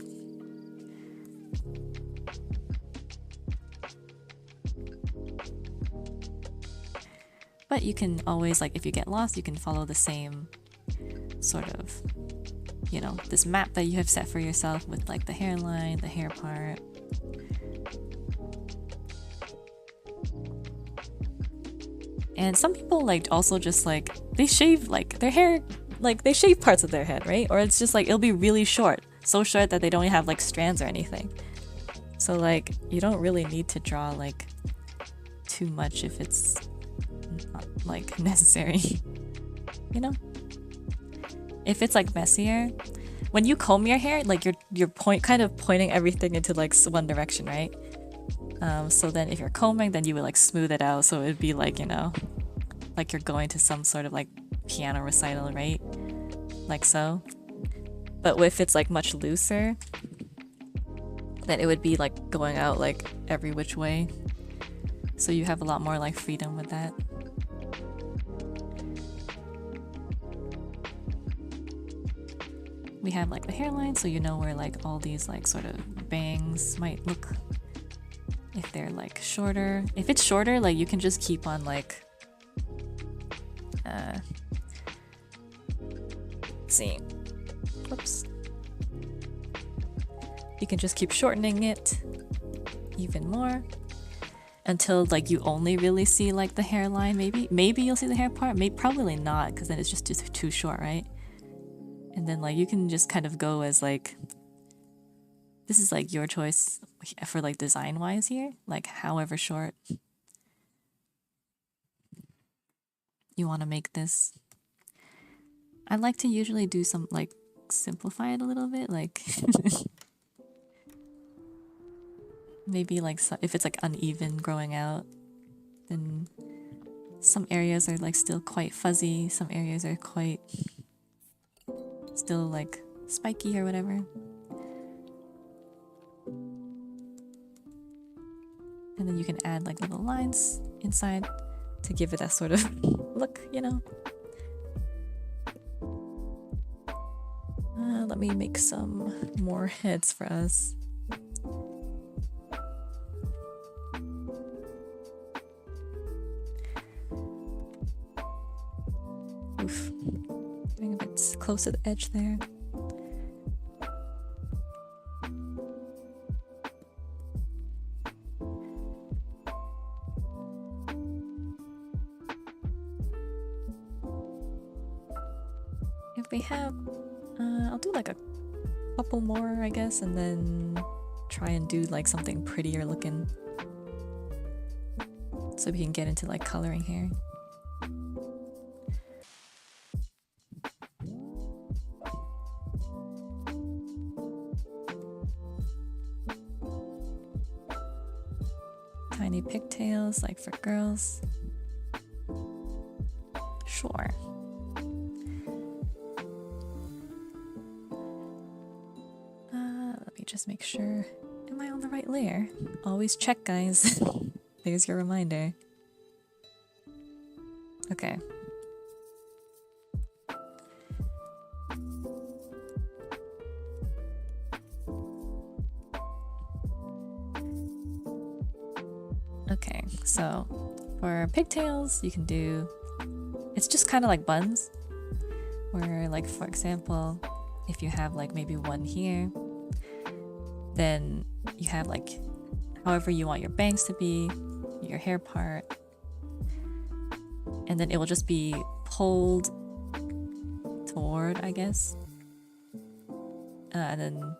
But you can always, like, if you get lost, you can follow the same sort of, you know, this map that you have set for yourself with like the hairline, the hair part. And some people like also just like, they shave like their hair, like they shave parts of their head, right? Or it's just like, it'll be really short, so short that they don't have like strands or anything. So like, you don't really need to draw like too much if it's not like necessary, you know? If it's like messier, when you comb your hair, like you're kind of pointing everything into like one direction, right? So then if you're combing, then you would like smooth it out, so it'd be like, you know, like you're going to some sort of like piano recital, right? Like so. But if it's like much looser, then it would be like going out like every which way. So you have a lot more like freedom with that. We have like the hairline, so you know where like all these like sort of bangs might look if they're like shorter. If it's shorter, like you can just keep on like see. Whoops. You can just keep shortening it even more until like you only really see like the hairline. Maybe you'll see the hair part. Probably not, because then it's just too short, right? And then like you can just kind of go as like, this is like your choice for like design wise here, like however short you want to make this. I like to usually do some like simplify it a little bit, like maybe like if it's like uneven growing out, then some areas are like still quite fuzzy, some areas are quite still like spiky or whatever. And then you can add like little lines inside to give it that sort of look, you know. Let me make some more heads for us. Oof. Getting a bit close to the edge there. If we have, I'll do like a couple more, I guess, and then try and do like something prettier looking, so we can get into like coloring here. Tiny pigtails, like for girls. Sure. Let me just make sure. Am I on the right layer? Always check, guys. There's your reminder. Okay. Okay, so for pigtails, you can do, it's just kind of like buns, where like, for example, if you have like maybe one here, then you have like however you want your bangs to be, your hair part, and then it will just be pulled toward, I guess, and then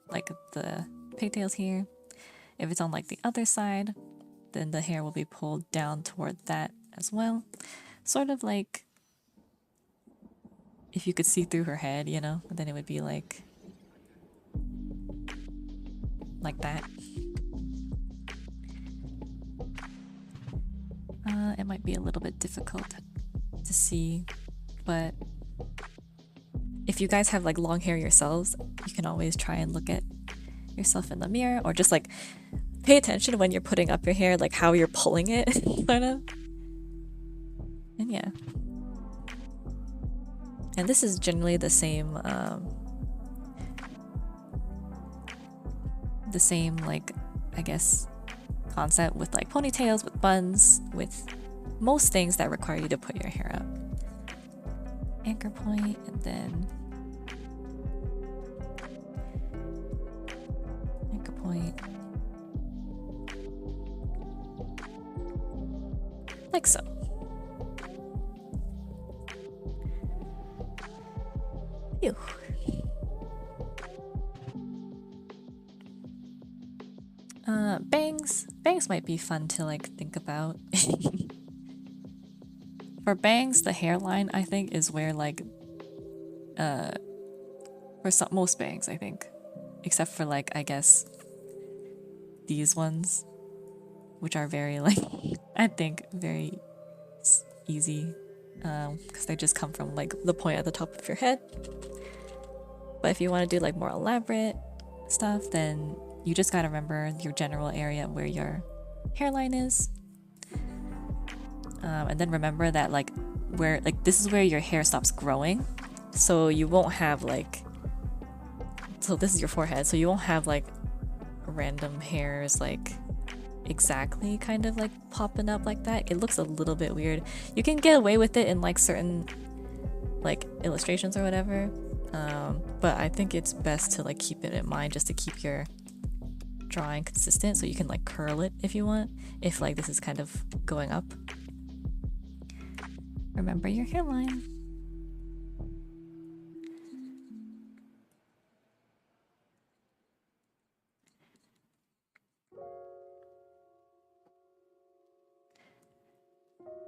like the pigtails here, if it's on like the other side, then the hair will be pulled down toward that as well. Sort of like if you could see through her head, you know, then it would be like that. It might be a little bit difficult to see, but if you guys have like long hair yourselves, you can always try and look at yourself in the mirror, or just like pay attention when you're putting up your hair, like how you're pulling it, sort of. And yeah. And this is generally the same like, I guess, concept with like ponytails, with buns, with most things that require you to put your hair up. Anchor point, and then anchor point, like so. Phew. Bangs might be fun to like think about. For bangs, the hairline I think is where like for most bangs I think, except for like I guess these ones, which are very like I think very easy because they just come from like the point at the top of your head. But if you want to do like more elaborate stuff, then you just gotta remember your general area where your hairline is. And then remember that like where like this is where your hair stops growing, so you won't have like, so this is your forehead, so you won't have like random hairs like exactly kind of like popping up like that. It looks a little bit weird. You can get away with it in like certain like illustrations or whatever, but I think it's best to like keep it in mind just to keep your drawing consistent, so you can like curl it if you want, if like this is kind of going up. Remember your hairline.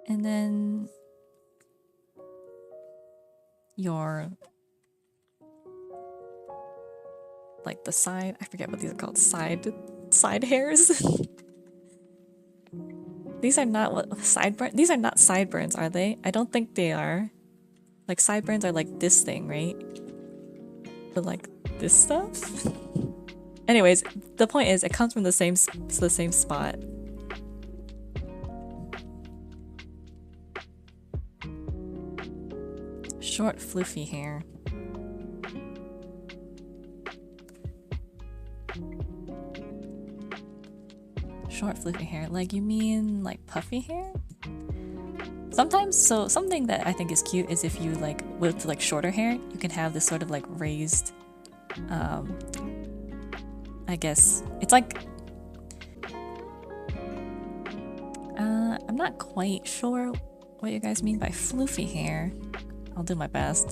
And then your like the side, I forget what these are called, side hairs. These are not what sideburns. These are not sideburns, are they? I don't think they are. Like sideburns are like this thing, right? But like this stuff. Anyways, the point is, it comes from the same spot. Short, floofy hair. Short, floofy hair. Like, you mean like puffy hair? Sometimes, so something that I think is cute is if you like with like shorter hair, you can have this sort of like raised, I guess it's like, I'm not quite sure what you guys mean by floofy hair. I'll do my best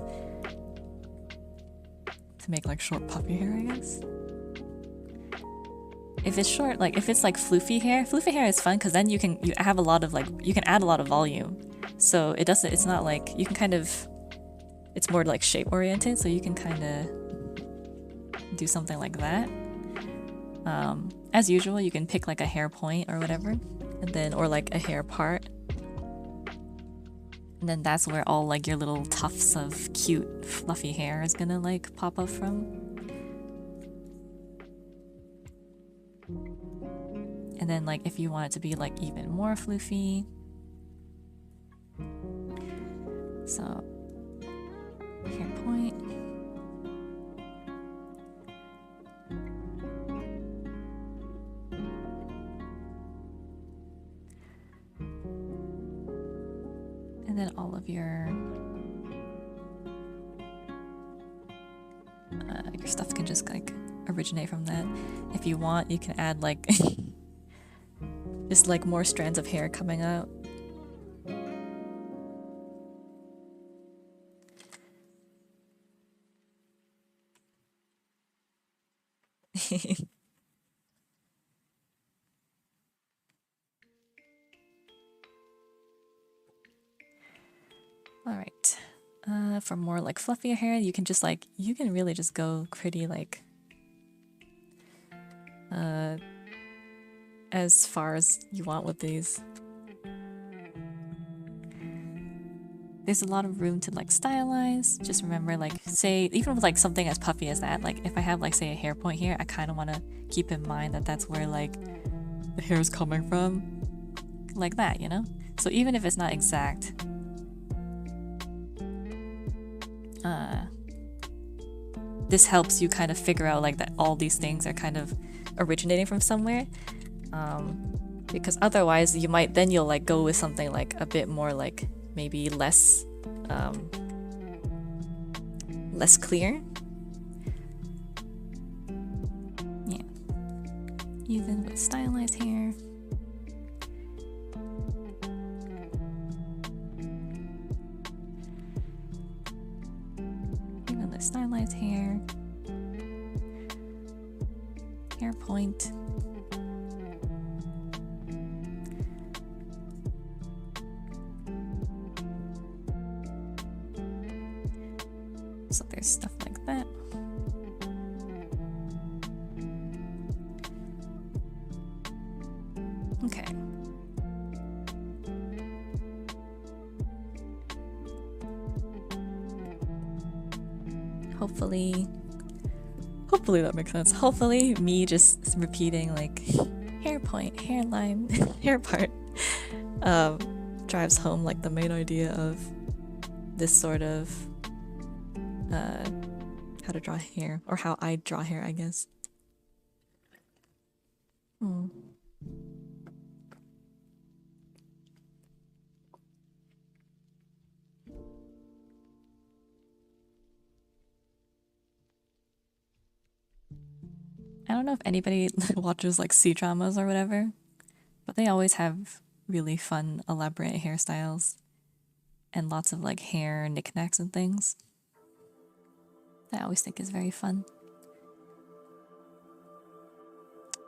to make like short puffy hair, I guess. If it's short, like if it's like floofy hair is fun because then you have a lot of like, you can add a lot of volume. So it's not like, you can kind of, it's more like shape oriented, so you can kind of do something like that. As usual, you can pick like a hair point or whatever, and then, or like a hair part. And then that's where all like your little tufts of cute fluffy hair is gonna like pop up from. And then like if you want it to be like even more floofy, so hair point. And then all of your stuff can just like originate from that. If you want, you can add like just like more strands of hair coming out. All right. For more like fluffier hair, you can just like, you can really just go pretty like as far as you want with these. There's a lot of room to like stylize. Just remember, like, say, even with like something as puffy as that, like if I have like say a hair point here, I kind of want to keep in mind that that's where like the hair is coming from, like that, you know? So even if it's not exact, this helps you kind of figure out like that all these things are kind of originating from somewhere. Because otherwise you'll like go with something like a bit more like maybe less clear. Yeah. Even with stylized hair. Even with stylized hair. Hair point. So there's stuff like that. Okay. Hopefully that makes sense. Hopefully me just repeating like hair point, hairline, hair part drives home like the main idea of this sort of how to draw hair, or how I draw hair, I guess. I don't know if anybody watches like C-dramas or whatever, but they always have really fun, elaborate hairstyles and lots of like hair knickknacks and things. I always think is very fun.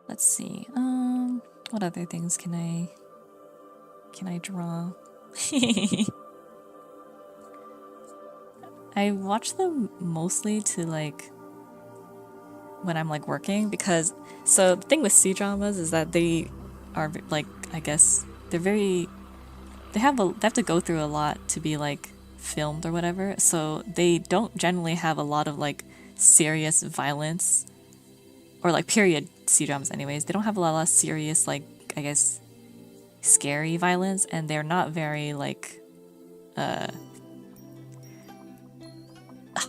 Let's see. What other things can I draw? I watch them mostly to like when I'm like working, because so the thing with C-dramas is that they are like, I guess they have to go through a lot to be like filmed or whatever, so they don't generally have a lot of like serious violence, or like period C-dramas anyways. They don't have a lot of serious, like, I guess, scary violence, and they're not very like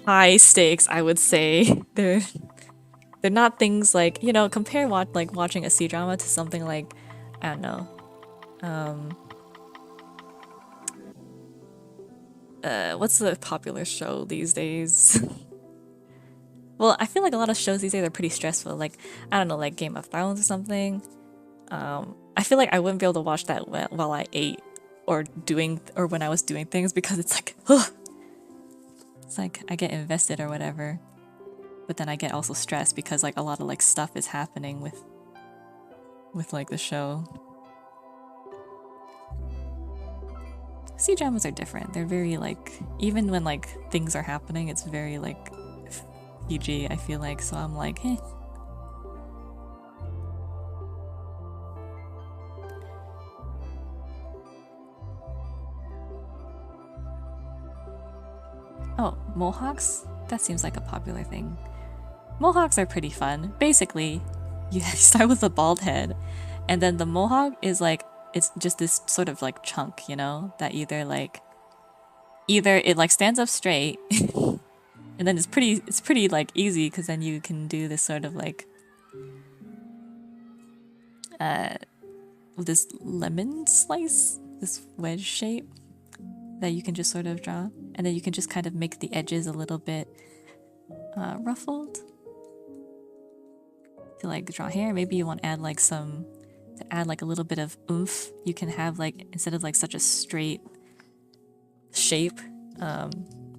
high stakes, I would say. They're not things like, you know, compare watching a C-drama to something like, I don't know, what's the popular show these days? Well, I feel like a lot of shows these days are pretty stressful, like, I don't know, like Game of Thrones or something. I feel like I wouldn't be able to watch that while I ate or when I was doing things, because it's like, ugh. It's like I get invested or whatever, but then I get also stressed because like a lot of like stuff is happening with like the show. C-dramas are different. They're very like, even when like things are happening, it's very like PG, I feel like, so I'm like, eh. Oh, mohawks? That seems like a popular thing. Mohawks are pretty fun. Basically, you start with a bald head, and then the mohawk is like, it's just this sort of like chunk, you know, that either it like stands up straight, and then it's pretty like easy, because then you can do this sort of like this lemon slice, this wedge shape that you can just sort of draw, and then you can just kind of make the edges a little bit ruffled to like draw hair. Maybe you want to add like a little bit of oomph. You can have like, instead of like such a straight shape,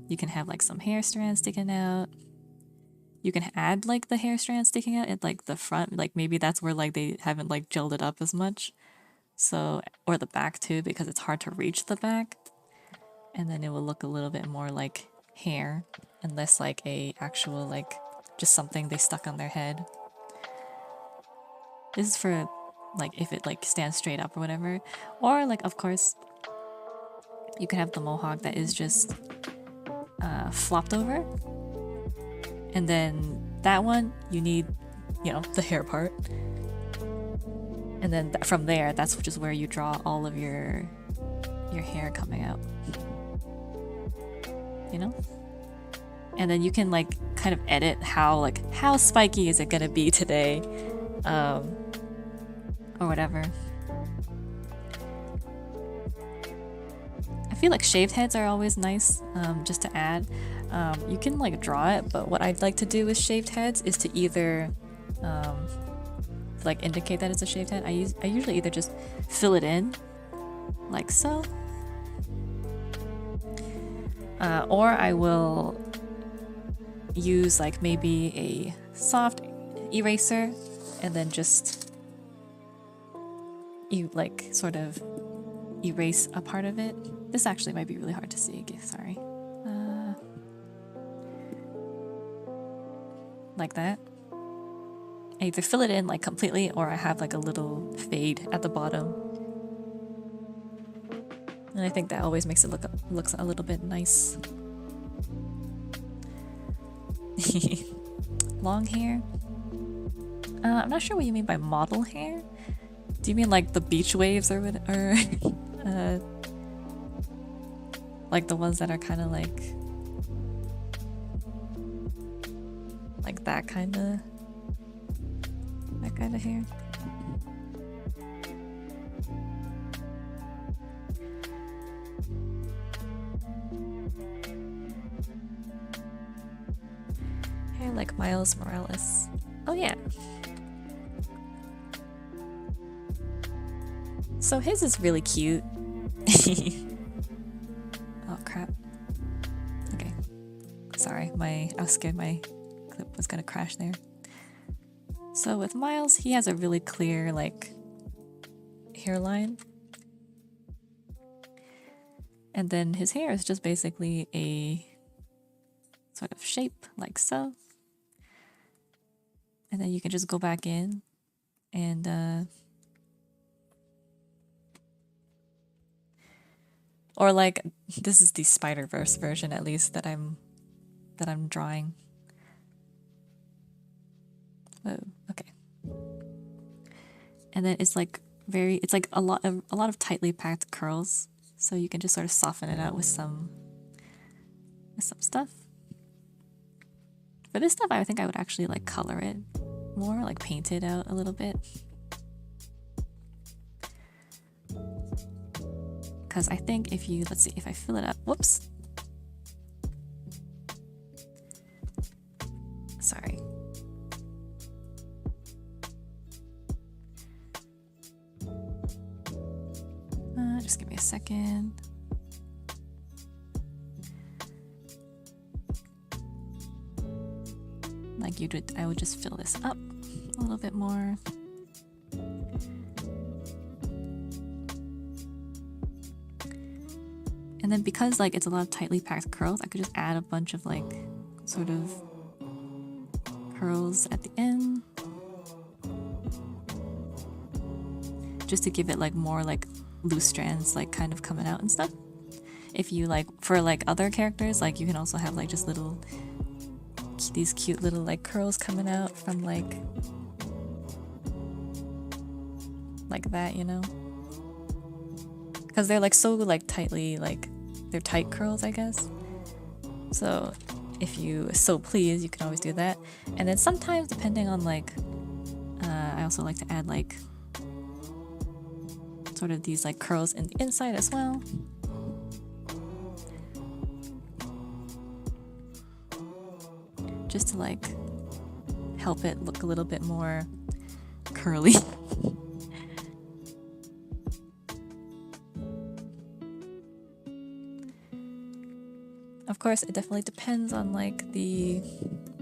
you can have like some hair strands sticking out. You can add like the hair strands sticking out at like the front, like maybe that's where like they haven't like gelled it up as much, so, or the back too, because it's hard to reach the back, and then it will look a little bit more like hair and less like a actual like just something they stuck on their head. This is for like if it like stands straight up or whatever, or like of course you can have the mohawk that is just flopped over, and then that one you need, you know, the hair part, and then from there that's just where you draw all of your hair coming out, you know. And then you can like kind of edit how spiky is it gonna be today, or whatever. I feel like shaved heads are always nice, just to add. You can like draw it, but what I'd like to do with shaved heads is to either like indicate that it's a shaved head. I usually either just fill it in like so, or I will use like maybe a soft eraser and then just sort of erase a part of it. This actually might be really hard to see. Sorry. Like that. I either fill it in like completely, or I have like a little fade at the bottom. And I think that always makes it looks a little bit nice. Long hair. I'm not sure what you mean by model hair. Do you mean like the beach waves or like the ones that are kind of like that kind of hair? Hair like Miles Morales. Oh yeah. So his is really cute. Oh crap. Okay. Sorry, I was scared my clip was gonna crash there. So with Miles, he has a really clear like hairline. And then his hair is just basically a sort of shape like so. And then you can just go back in and or like this is the Spider-Verse version at least that I'm drawing. Oh, okay. And then it's like a lot of tightly packed curls, so you can just sort of soften it out with some stuff. For this stuff, I think I would actually like color it more, like paint it out a little bit. Because I think if you, let's see, if I fill it up, whoops. Sorry. Just give me a second. Like you did, I would just fill this up a little bit more. And then because like it's a lot of tightly packed curls, I could just add a bunch of like sort of curls at the end. Just to give it like more like loose strands like kind of coming out and stuff. If you like, for like other characters, like you can also have like just these cute little like curls coming out from like that, you know? Because they're like so like tightly, like they're tight curls, I guess. So if you so please, you can always do that. And then sometimes depending on like I also like to add like sort of these like curls in the inside as well. Just to like help it look a little bit more curly. Of course, it definitely depends on like the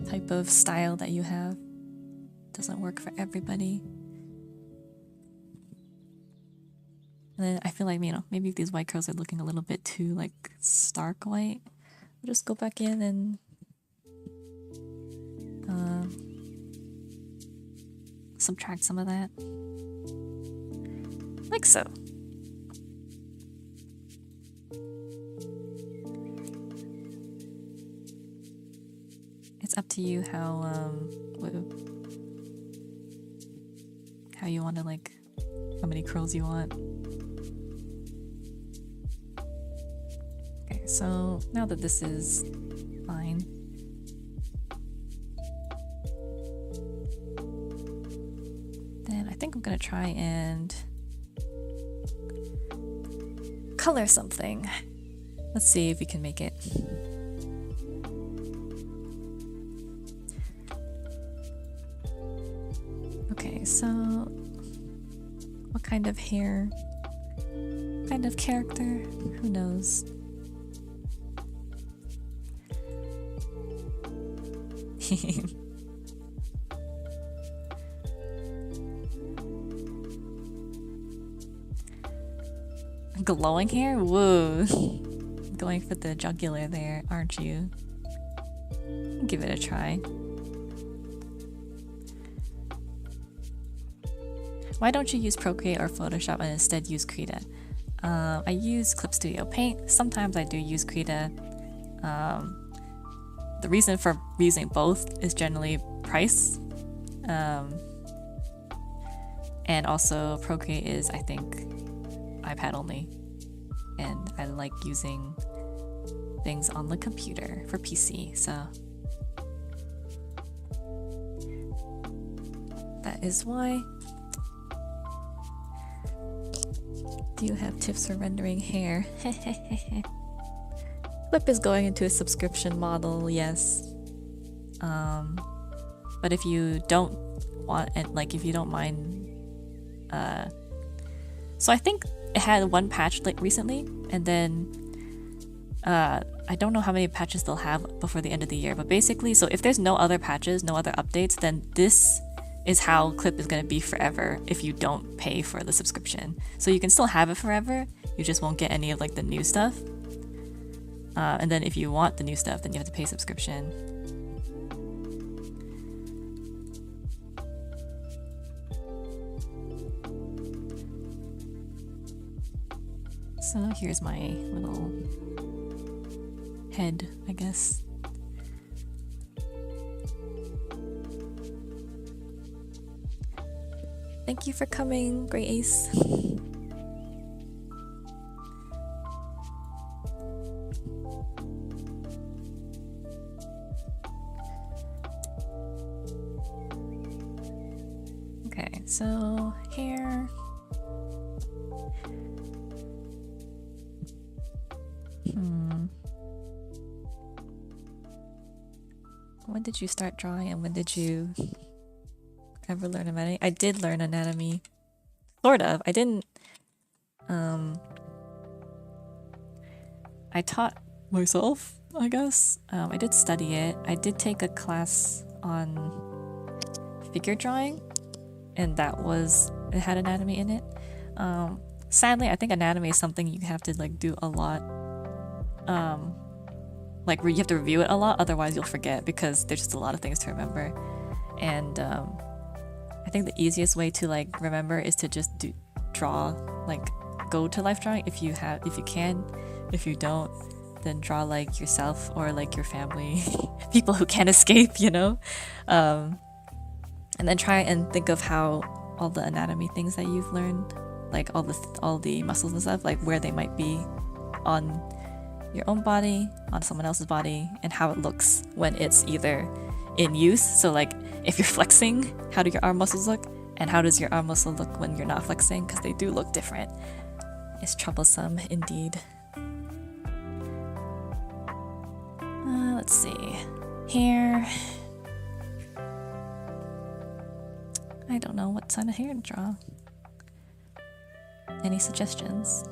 type of style that you have. Doesn't work for everybody. And then I feel like, you know, maybe if these white curls are looking a little bit too like stark white, I'll just go back in and subtract some of that. Like so. It's up to you how you want to like, how many curls you want. Okay, so now that this is fine, gonna try and color something. Let's see if we can make it. Okay, so what kind of hair, kind of character, who knows? Glowing hair? Whoa. Going for the jugular there, aren't you? Give it a try. Why don't you use Procreate or Photoshop and instead use Krita? I use Clip Studio Paint. Sometimes I do use Krita. The reason for using both is generally price. And also Procreate is, I think, iPad only. And I like using things on the computer for PC, so that is why. Do you have tips for rendering hair? Clip is going into a subscription model, yes. But if you don't want it, like if you don't mind, so I think it had one patch like recently, and then I don't know how many patches they'll have before the end of the year, but basically, so if there's no other patches, no other updates, then this is how Clip is going to be forever if you don't pay for the subscription. So you can still have it forever, you just won't get any of like the new stuff. And then if you want the new stuff, then you have to pay subscription. So here's my little head, I guess. Thank you for coming, Grey Ace. Okay, so hair. When did you start drawing and when did you ever learn anatomy? I did learn anatomy. Sort of. I didn't I taught myself, I guess. I did study it. I did take a class on figure drawing, and it had anatomy in it. Sadly, I think anatomy is something you have to like do a lot. Like you have to review it a lot, otherwise you'll forget because there's just a lot of things to remember. And I think the easiest way to like remember is to just draw, like go to life drawing if you can. If you don't, then draw like yourself or like your family, people who can't escape, you know. And then try and think of how all the anatomy things that you've learned, like all the muscles and stuff, like where they might be on your own body, on someone else's body, and how it looks when it's either in use. So like if you're flexing, how do your arm muscles look, and how does your arm muscle look when you're not flexing, because they do look different. It's troublesome indeed. Let's see, hair. I don't know what kind of hair to draw. Any suggestions?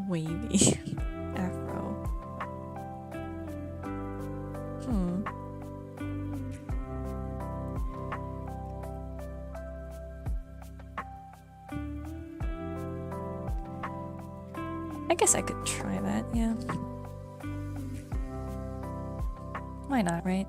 Wavy afro. I guess I could try that, yeah. Why not, right?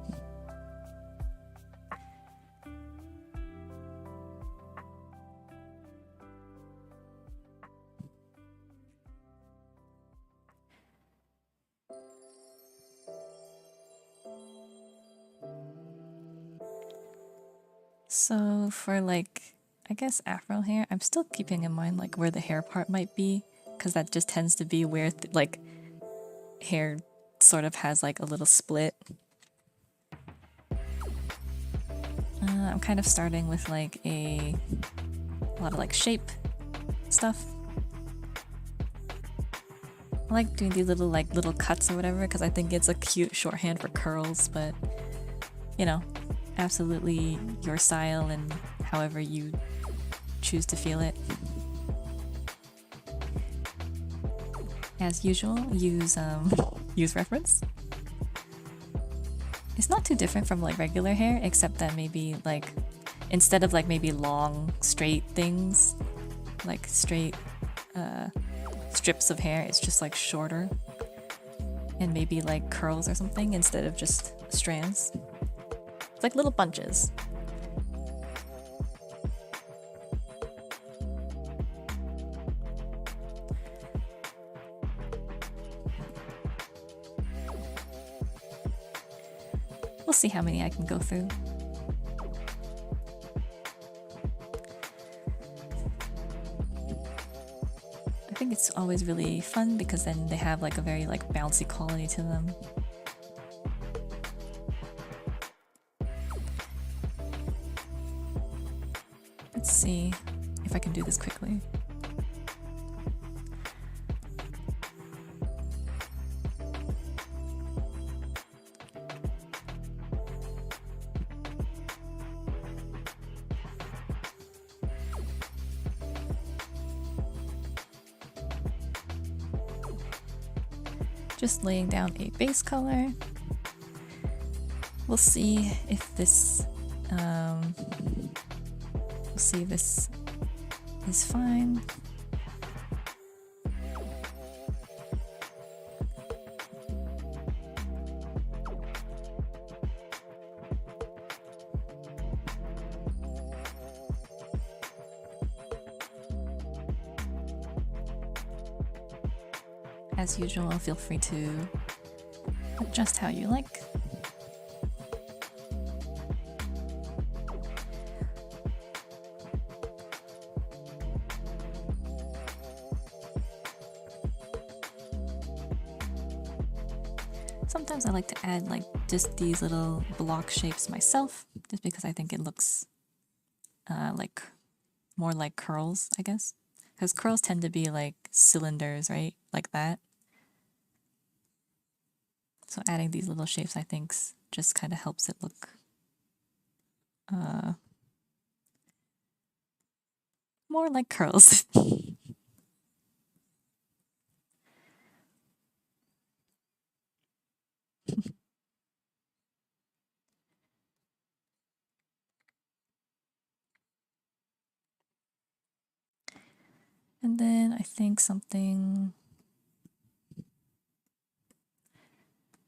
So for like, I guess afro hair, I'm still keeping in mind like where the hair part might be, because that just tends to be where like hair sort of has like a little split. I'm kind of starting with like a lot of like shape stuff. I like doing these little cuts or whatever because I think it's a cute shorthand for curls, but you know, absolutely your style and however you choose to feel it. As usual, use reference. It's not too different from like regular hair, except that maybe like instead of like maybe long straight things, like straight strips of hair, it's just like shorter and maybe like curls or something instead of just strands. It's like little bunches. We'll see how many I can go through. I think it's always really fun because then they have like a very like bouncy quality to them. Let's see if I can do this quickly. Just laying down a base color. We'll see if this is fine. As usual, feel free to adjust how you like. Sometimes I like to add like just these little block shapes myself, just because I think it looks like more like curls, I guess. Because curls tend to be like cylinders, right? Like that. So adding these little shapes, I think, just kind of helps it look more like curls. And then I think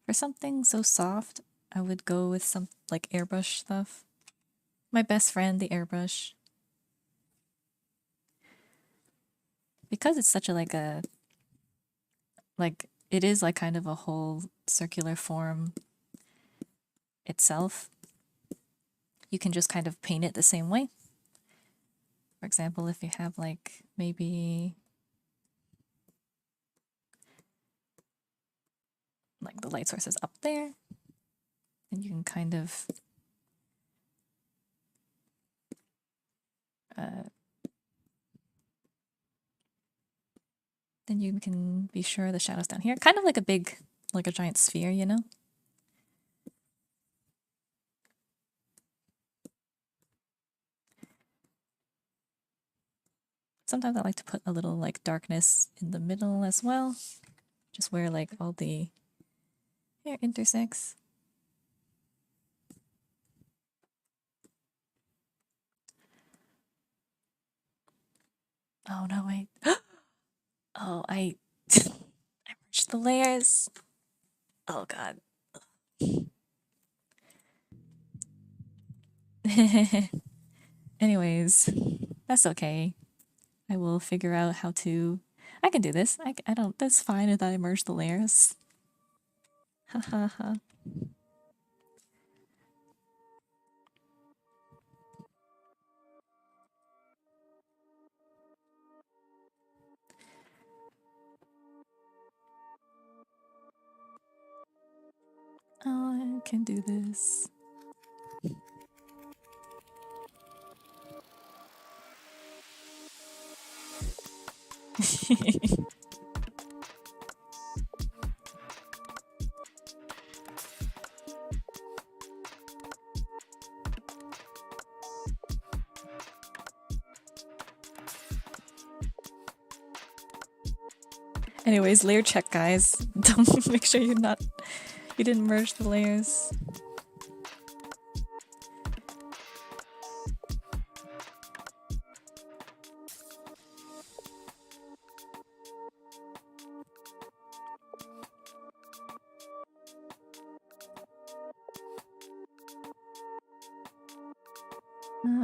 for something so soft, I would go with some like airbrush stuff. My best friend, the airbrush. Because it's such a like it is like kind of a whole circular form itself. You can just kind of paint it the same way. For example, if you have like maybe like the light source is up there, and you can kind of then you can be sure the shadow's down here. Kind of like a giant sphere, you know? Sometimes I like to put a little like darkness in the middle as well. Just where like all the hair intersects. Oh no, wait. Oh, I merged the layers. Oh god. Anyways, that's okay. I will figure out how to. I can do this. I don't. That's fine if I merge the layers. Ha ha ha. can do this. Anyways, layer check, guys. Don't make sure you didn't merge the layers.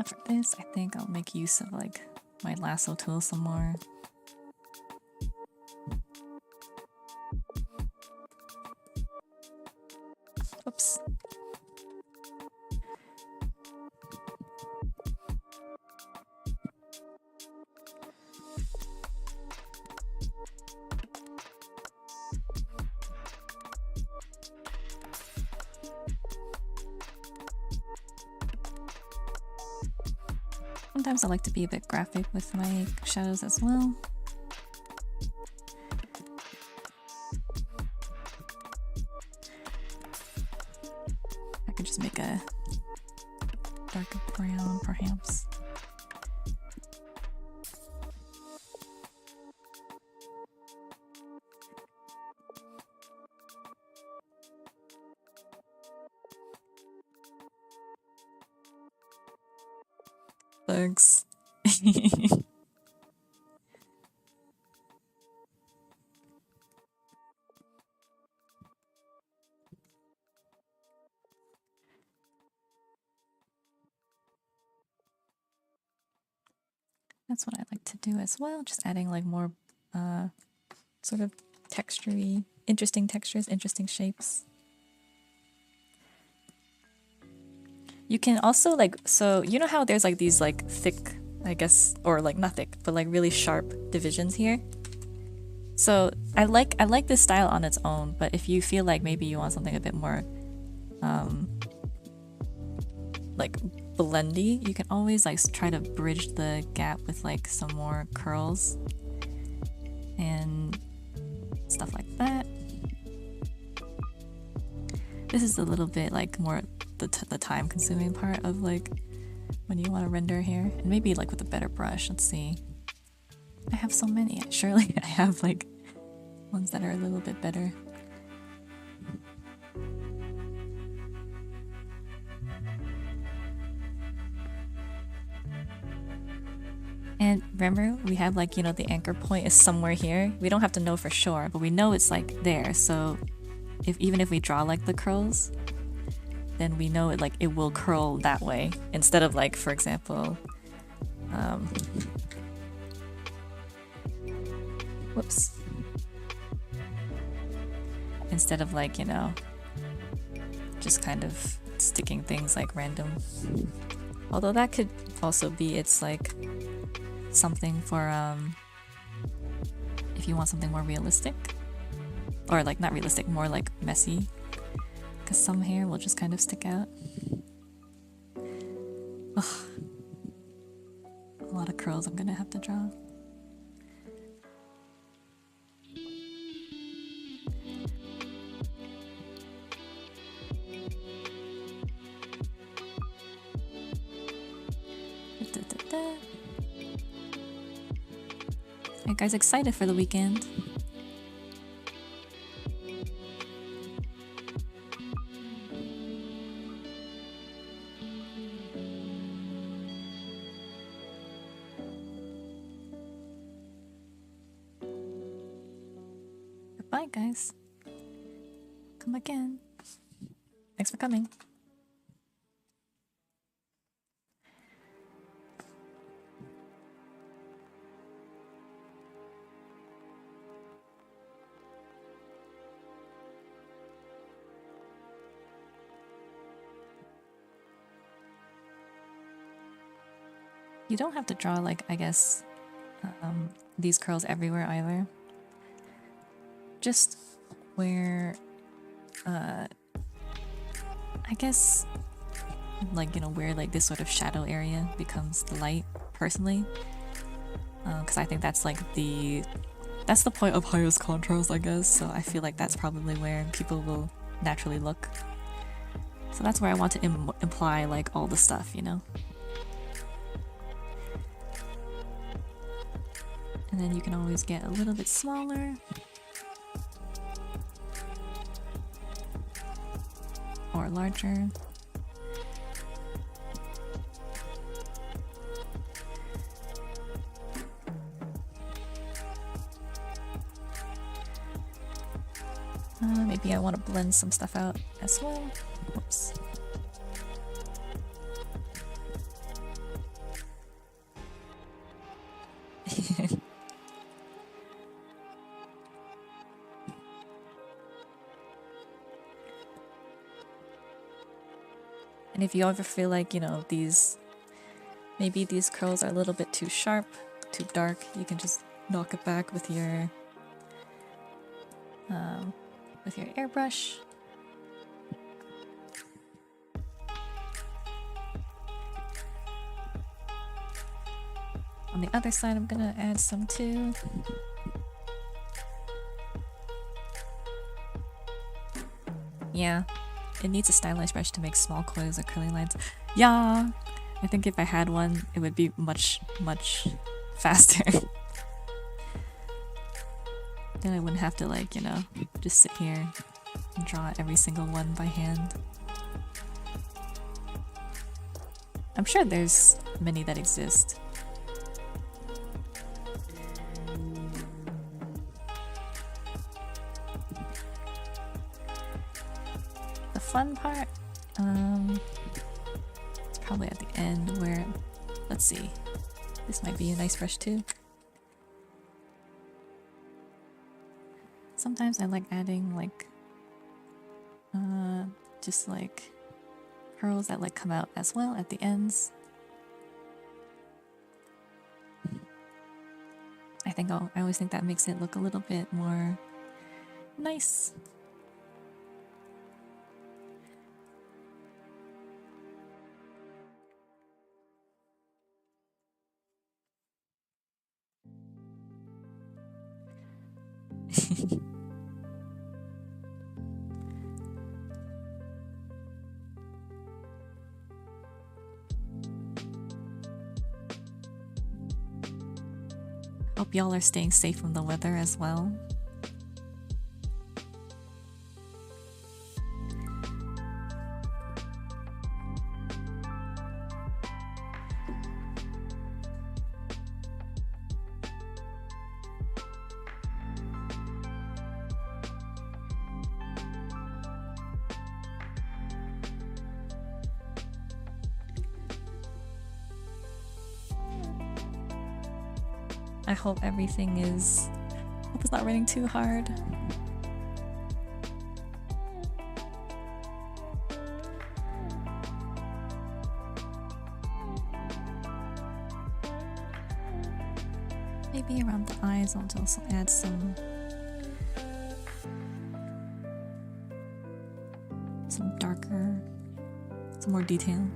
For this, I think I'll make use of like my lasso tool some more. Oops. Sometimes I like to be a bit graphic with my shadows as well. I could just make a darker brown, perhaps. Thanks. That's what I like to do as well, just adding like more sort of textury, interesting textures, interesting shapes. You can also like, so you know how there's like these like thick, I guess, or like not thick, but like really sharp divisions here? So I like this style on its own, but if you feel like maybe you want something a bit more like blendy, you can always like try to bridge the gap with like some more curls and stuff like that. This is a little bit like more the time consuming part of like when you want to render hair, and maybe like with a better brush. Let's see, I have so many. Surely I have like ones that are a little bit better. And remember, we have like, you know, the anchor point is somewhere here. We don't have to know for sure, but we know it's like there. So even if we draw like the curls, then we know it like it will curl that way instead of like, for example, whoops. Instead of like, you know, just kind of sticking things like random. Although that could also be, it's like something for if you want something more realistic, or like not realistic, more like messy, because some hair will just kind of stick out. Ugh. A lot of curls I'm gonna have to draw. Are you guys excited for the weekend? Goodbye, guys. Come again. Thanks for coming. You don't have to draw like, I guess, these curls everywhere either. Just where I guess, like, you know, where like this sort of shadow area becomes the light, personally. Because I think that's like that's the point of highest contrast, I guess. So I feel like that's probably where people will naturally look. So that's where I want to imply like all the stuff, you know? And then you can always get a little bit smaller. Or larger. Maybe I want to blend some stuff out as well. Whoops. And if you ever feel like, you know, maybe these curls are a little bit too sharp, too dark, you can just knock it back with your airbrush. On the other side, I'm gonna add some too. Yeah, it needs a stylized brush to make small coils or curly lines. Yeah, I think if I had one, it would be much, much faster. Then I wouldn't have to, like, you know, just sit here and draw every single one by hand. I'm sure there's many that exist. The fun part, it's probably at the end where, let's see, this might be a nice brush too. Sometimes I like adding like, just like curls that like come out as well at the ends. I always think that makes it look a little bit more nice. Hope y'all are staying safe from the weather as well. I hope everything is... hope it's not raining too hard. Maybe around the eyes I'll also add some darker, some more detail.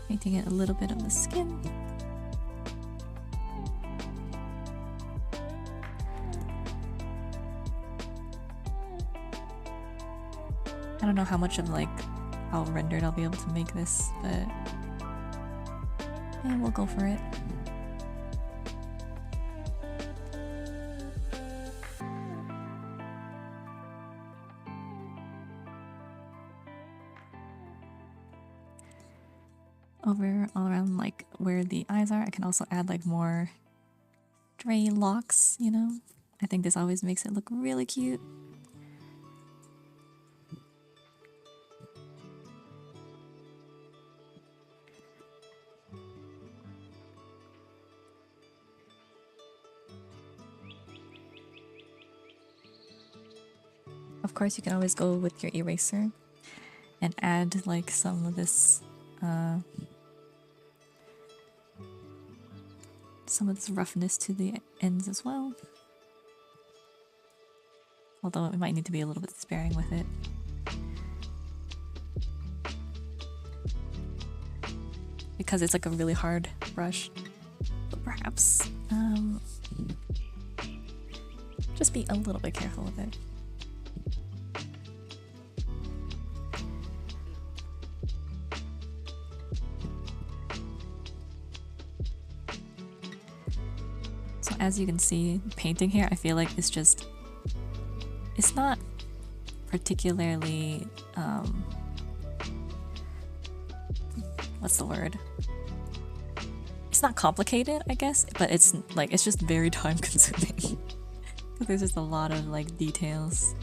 Painting it a little bit on the skin. I don't know how much of like how rendered I'll be able to make this, but yeah, we'll go for it. Over all around like where the eyes are, I can also add like more stray locks, you know, I think this always makes it look really cute. Of course, you can always go with your eraser and add like some of this roughness to the ends as well. Although it might need to be a little bit sparing with it. Because it's like a really hard brush. But perhaps just be a little bit careful with it. So as you can see, painting here, I feel like it's not particularly, what's the word? It's not complicated, I guess, but it's just very time consuming. There's just a lot of like details.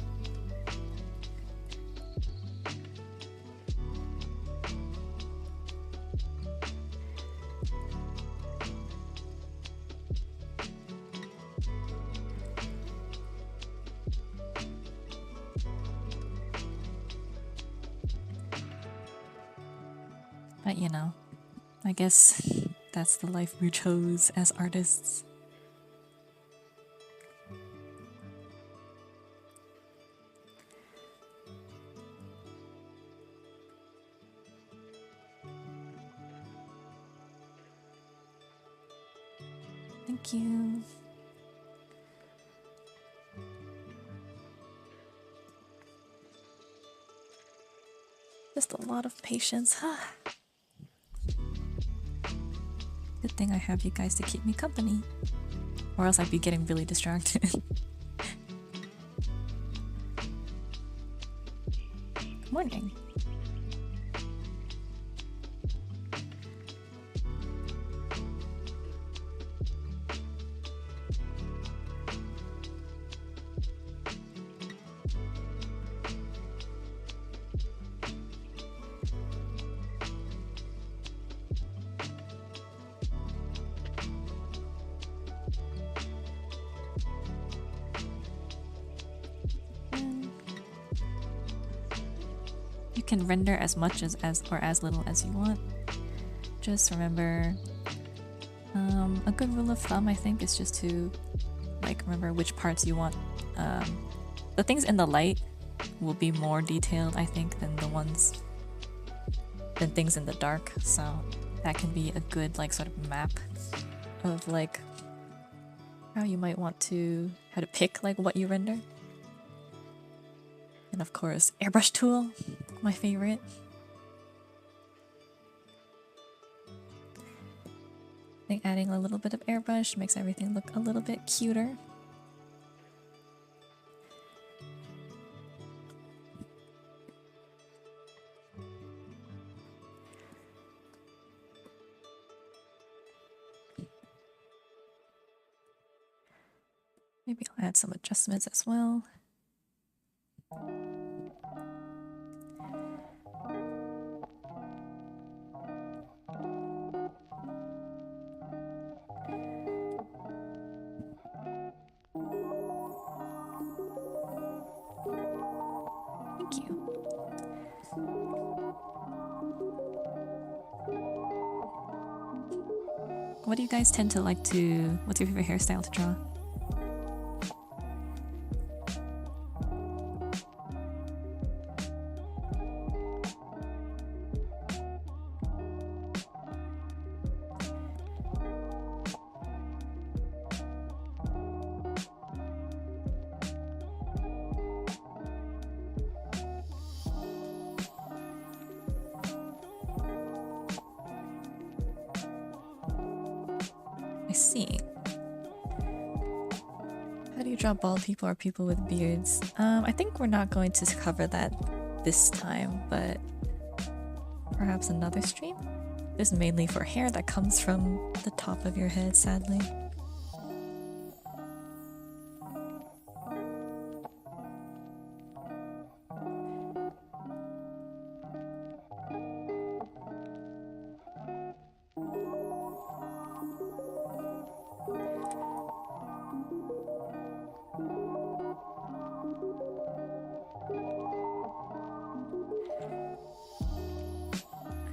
But you know, I guess that's the life we chose as artists. Thank you. Just a lot of patience. Good thing I have you guys to keep me company, or else I'd be getting really distracted. Good morning. You can render as much as or as little as you want. Just remember, a good rule of thumb I think is just to like remember which parts you want. The things in the light will be more detailed I think than things in the dark, so that can be a good like sort of map of like how you might want to pick like what you render. And of course, airbrush tool, my favorite. I think adding a little bit of airbrush makes everything look a little bit cuter. Maybe I'll add some adjustments as well. Thank you. What do you guys tend to like to, what's your favorite hairstyle to draw? I see. How do you draw bald people or people with beards? I think we're not going to cover that this time, but perhaps another stream? This is mainly for hair that comes from the top of your head, sadly.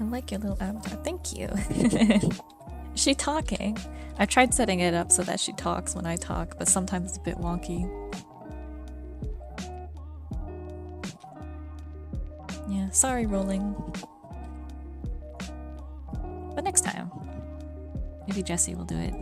I like your little avatar. Thank you. Is she talking? I tried setting it up so that she talks when I talk, but sometimes it's a bit wonky. Yeah, sorry, rolling. But next time, maybe Jessie will do it.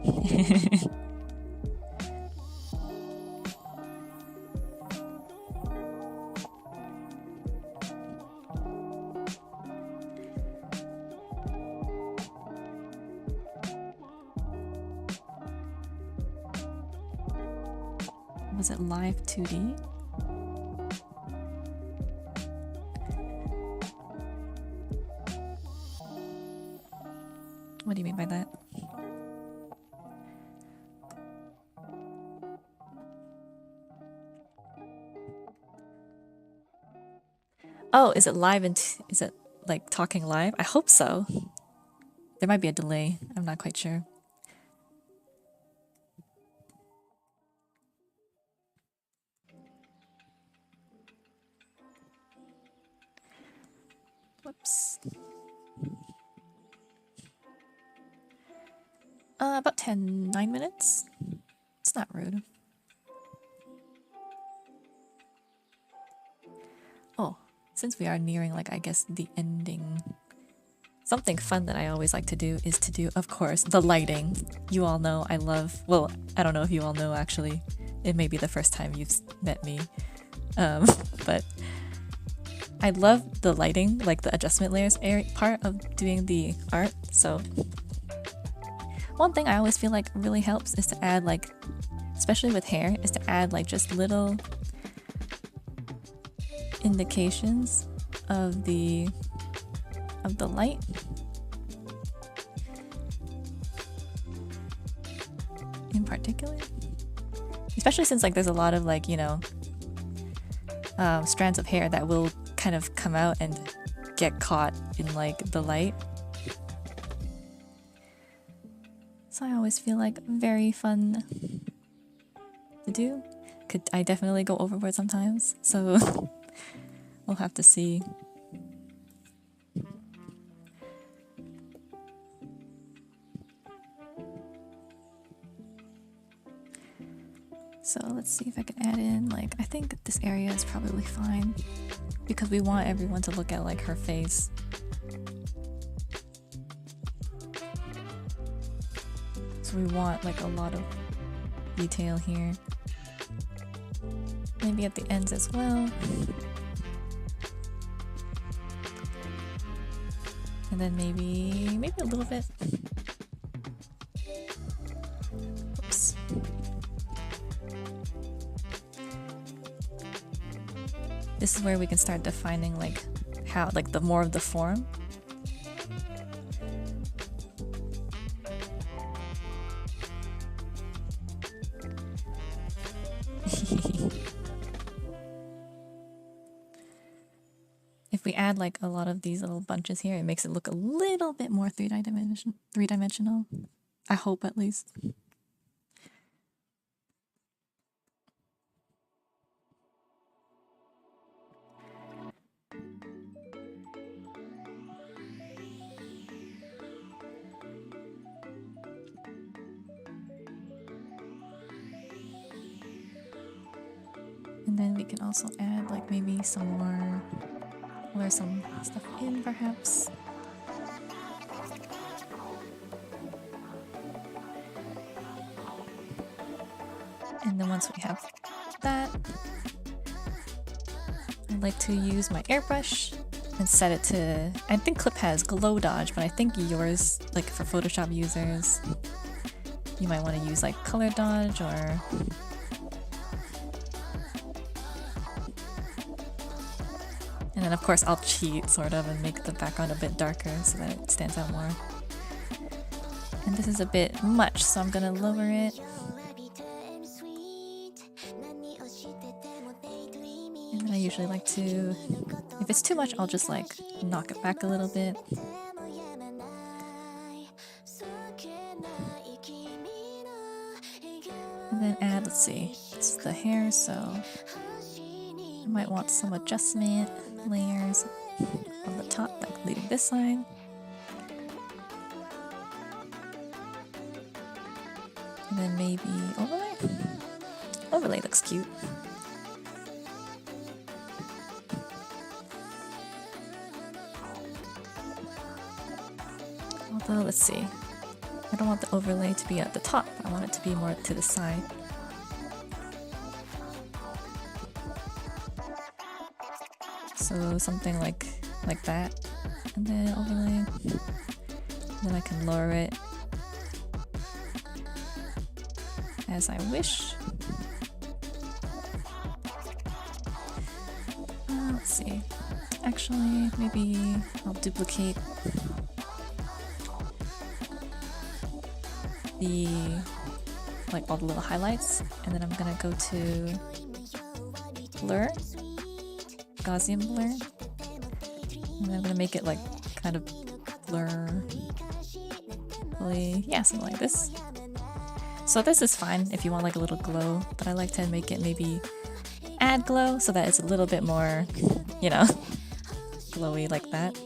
Was it live 2D? What do you mean by that? Oh, is it live and is it like talking live? I hope so. There might be a delay. I'm not quite sure. Whoops. About 9 minutes. It's not rude. Oh, since we are nearing, like, I guess the ending, something fun that I always like to do is to do, of course, the lighting. You all know I love, well, I don't know if you all know actually. It may be the first time you've met me. But I love the lighting, like the adjustment layers part of doing the art. So one thing I always feel like really helps is to add, like, especially with hair, is to add like just little indications of the light. In particular, especially since like there's a lot of, like, you know, strands of hair that will kind of come out and get caught in like the light. So I always feel like very fun to do. I definitely go overboard sometimes, so we'll have to see. So let's see if I can add in, like, I think this area is probably fine because we want everyone to look at like her face. So we want like a lot of detail here. Maybe at the ends as well. And then maybe a little bit. Oops. This is where we can start defining like how, like, the more of the form. If we add like a lot of these little bunches here, it makes it look a little bit more three-dimensional. I hope, at least. And then we can also add like maybe some more, color some stuff in perhaps. And then once we have that, I like to use my airbrush and set it to, I think Clip has glow dodge, but I think yours, like for Photoshop users, you might want to use like color dodge or and then of course I'll cheat sort of and make the background a bit darker so that it stands out more. And this is a bit much, so I'm gonna lower it. And then I usually like to, if it's too much, I'll just like knock it back a little bit. And then add, let's see, this is the hair, so I might want some adjustment layers on the top, like leaving this side. And then maybe overlay. Overlay looks cute. Although, let's see. I don't want the overlay to be at the top. I want it to be more to the side. So something like that. And then overlay. And then I can lower it as I wish. Let's see. Actually, maybe I'll duplicate the all the little highlights, and then I'm gonna go to blur, Gaussian blur, and then I'm gonna make it like kind of blur, yeah, something like this. So this is fine if you want like a little glow, but I like to make it maybe add glow so that it's a little bit more, you know, glowy like that.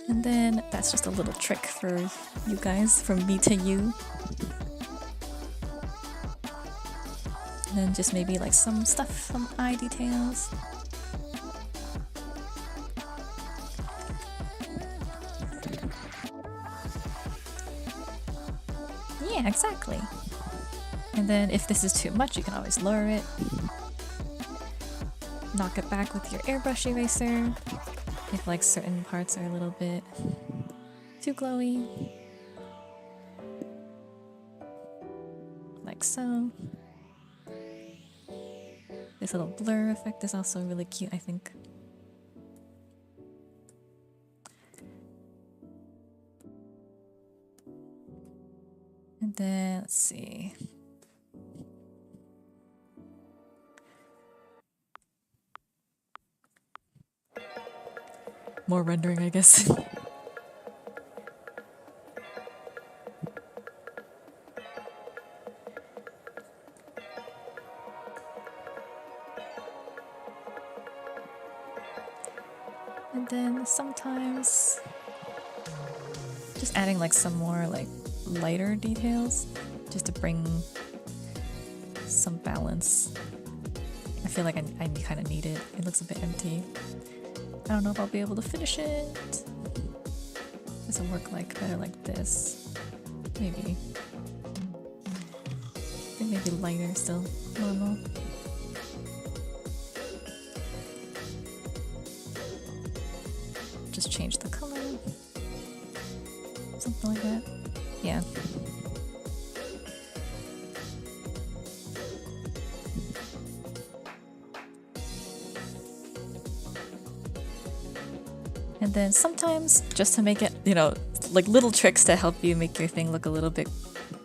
And then that's just a little trick for you guys, from me to you. And then just maybe like some stuff, some eye details. Yeah, exactly. And then if this is too much, you can always lower it. Knock it back with your airbrush eraser. If like certain parts are a little bit too glowy. Like so. This little blur effect is also really cute, I think. And then, let's see. More rendering, I guess. And then sometimes just adding like some more like lighter details just to bring some balance. I feel like I kind of need it. It looks a bit empty. I don't know if I'll be able to finish it. Does it work like better like this? Maybe. I think maybe lighter still. Normal. Just change the color. Something like that. Yeah. And then sometimes, just to make it, you know, like little tricks to help you make your thing look a little bit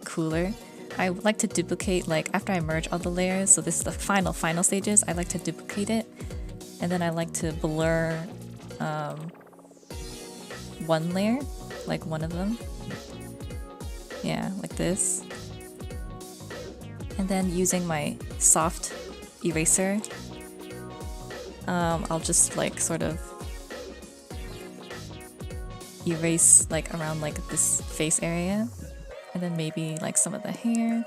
cooler, I like to duplicate, like after I merge all the layers, so this is the final stages, I like to duplicate it. And then I like to blur one layer, like one of them. Yeah, like this. And then using my soft eraser, I'll just like sort of erase like around like this face area, and then maybe like some of the hair,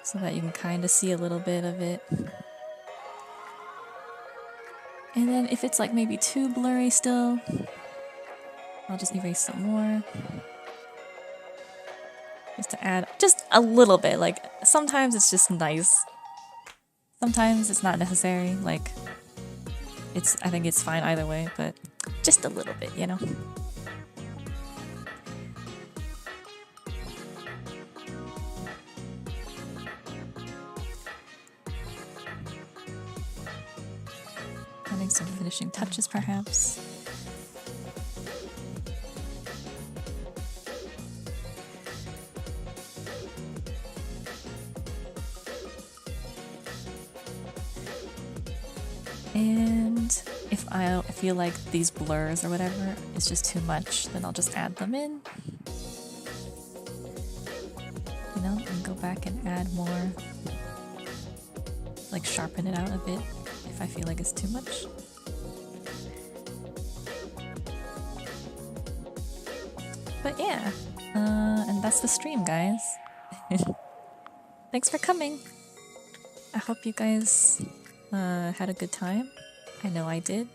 so that you can kind of see a little bit of it. And then if it's like maybe too blurry still, I'll just erase some more, just to add just a little bit. Like sometimes it's just nice, sometimes it's not necessary. Like I think it's fine either way, but just a little bit, you know. Adding some finishing touches, perhaps. And if I feel like these blurs or whatever is just too much, then I'll just add them in. You know, and go back and add more. Like sharpen it out a bit if I feel like it's too much. But yeah, and that's the stream, guys. Thanks for coming. I hope you guys had a good time. I know I did.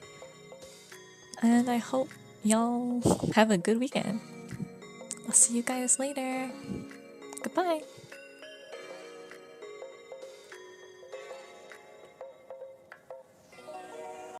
And I hope y'all have a good weekend. I'll see you guys later. Goodbye.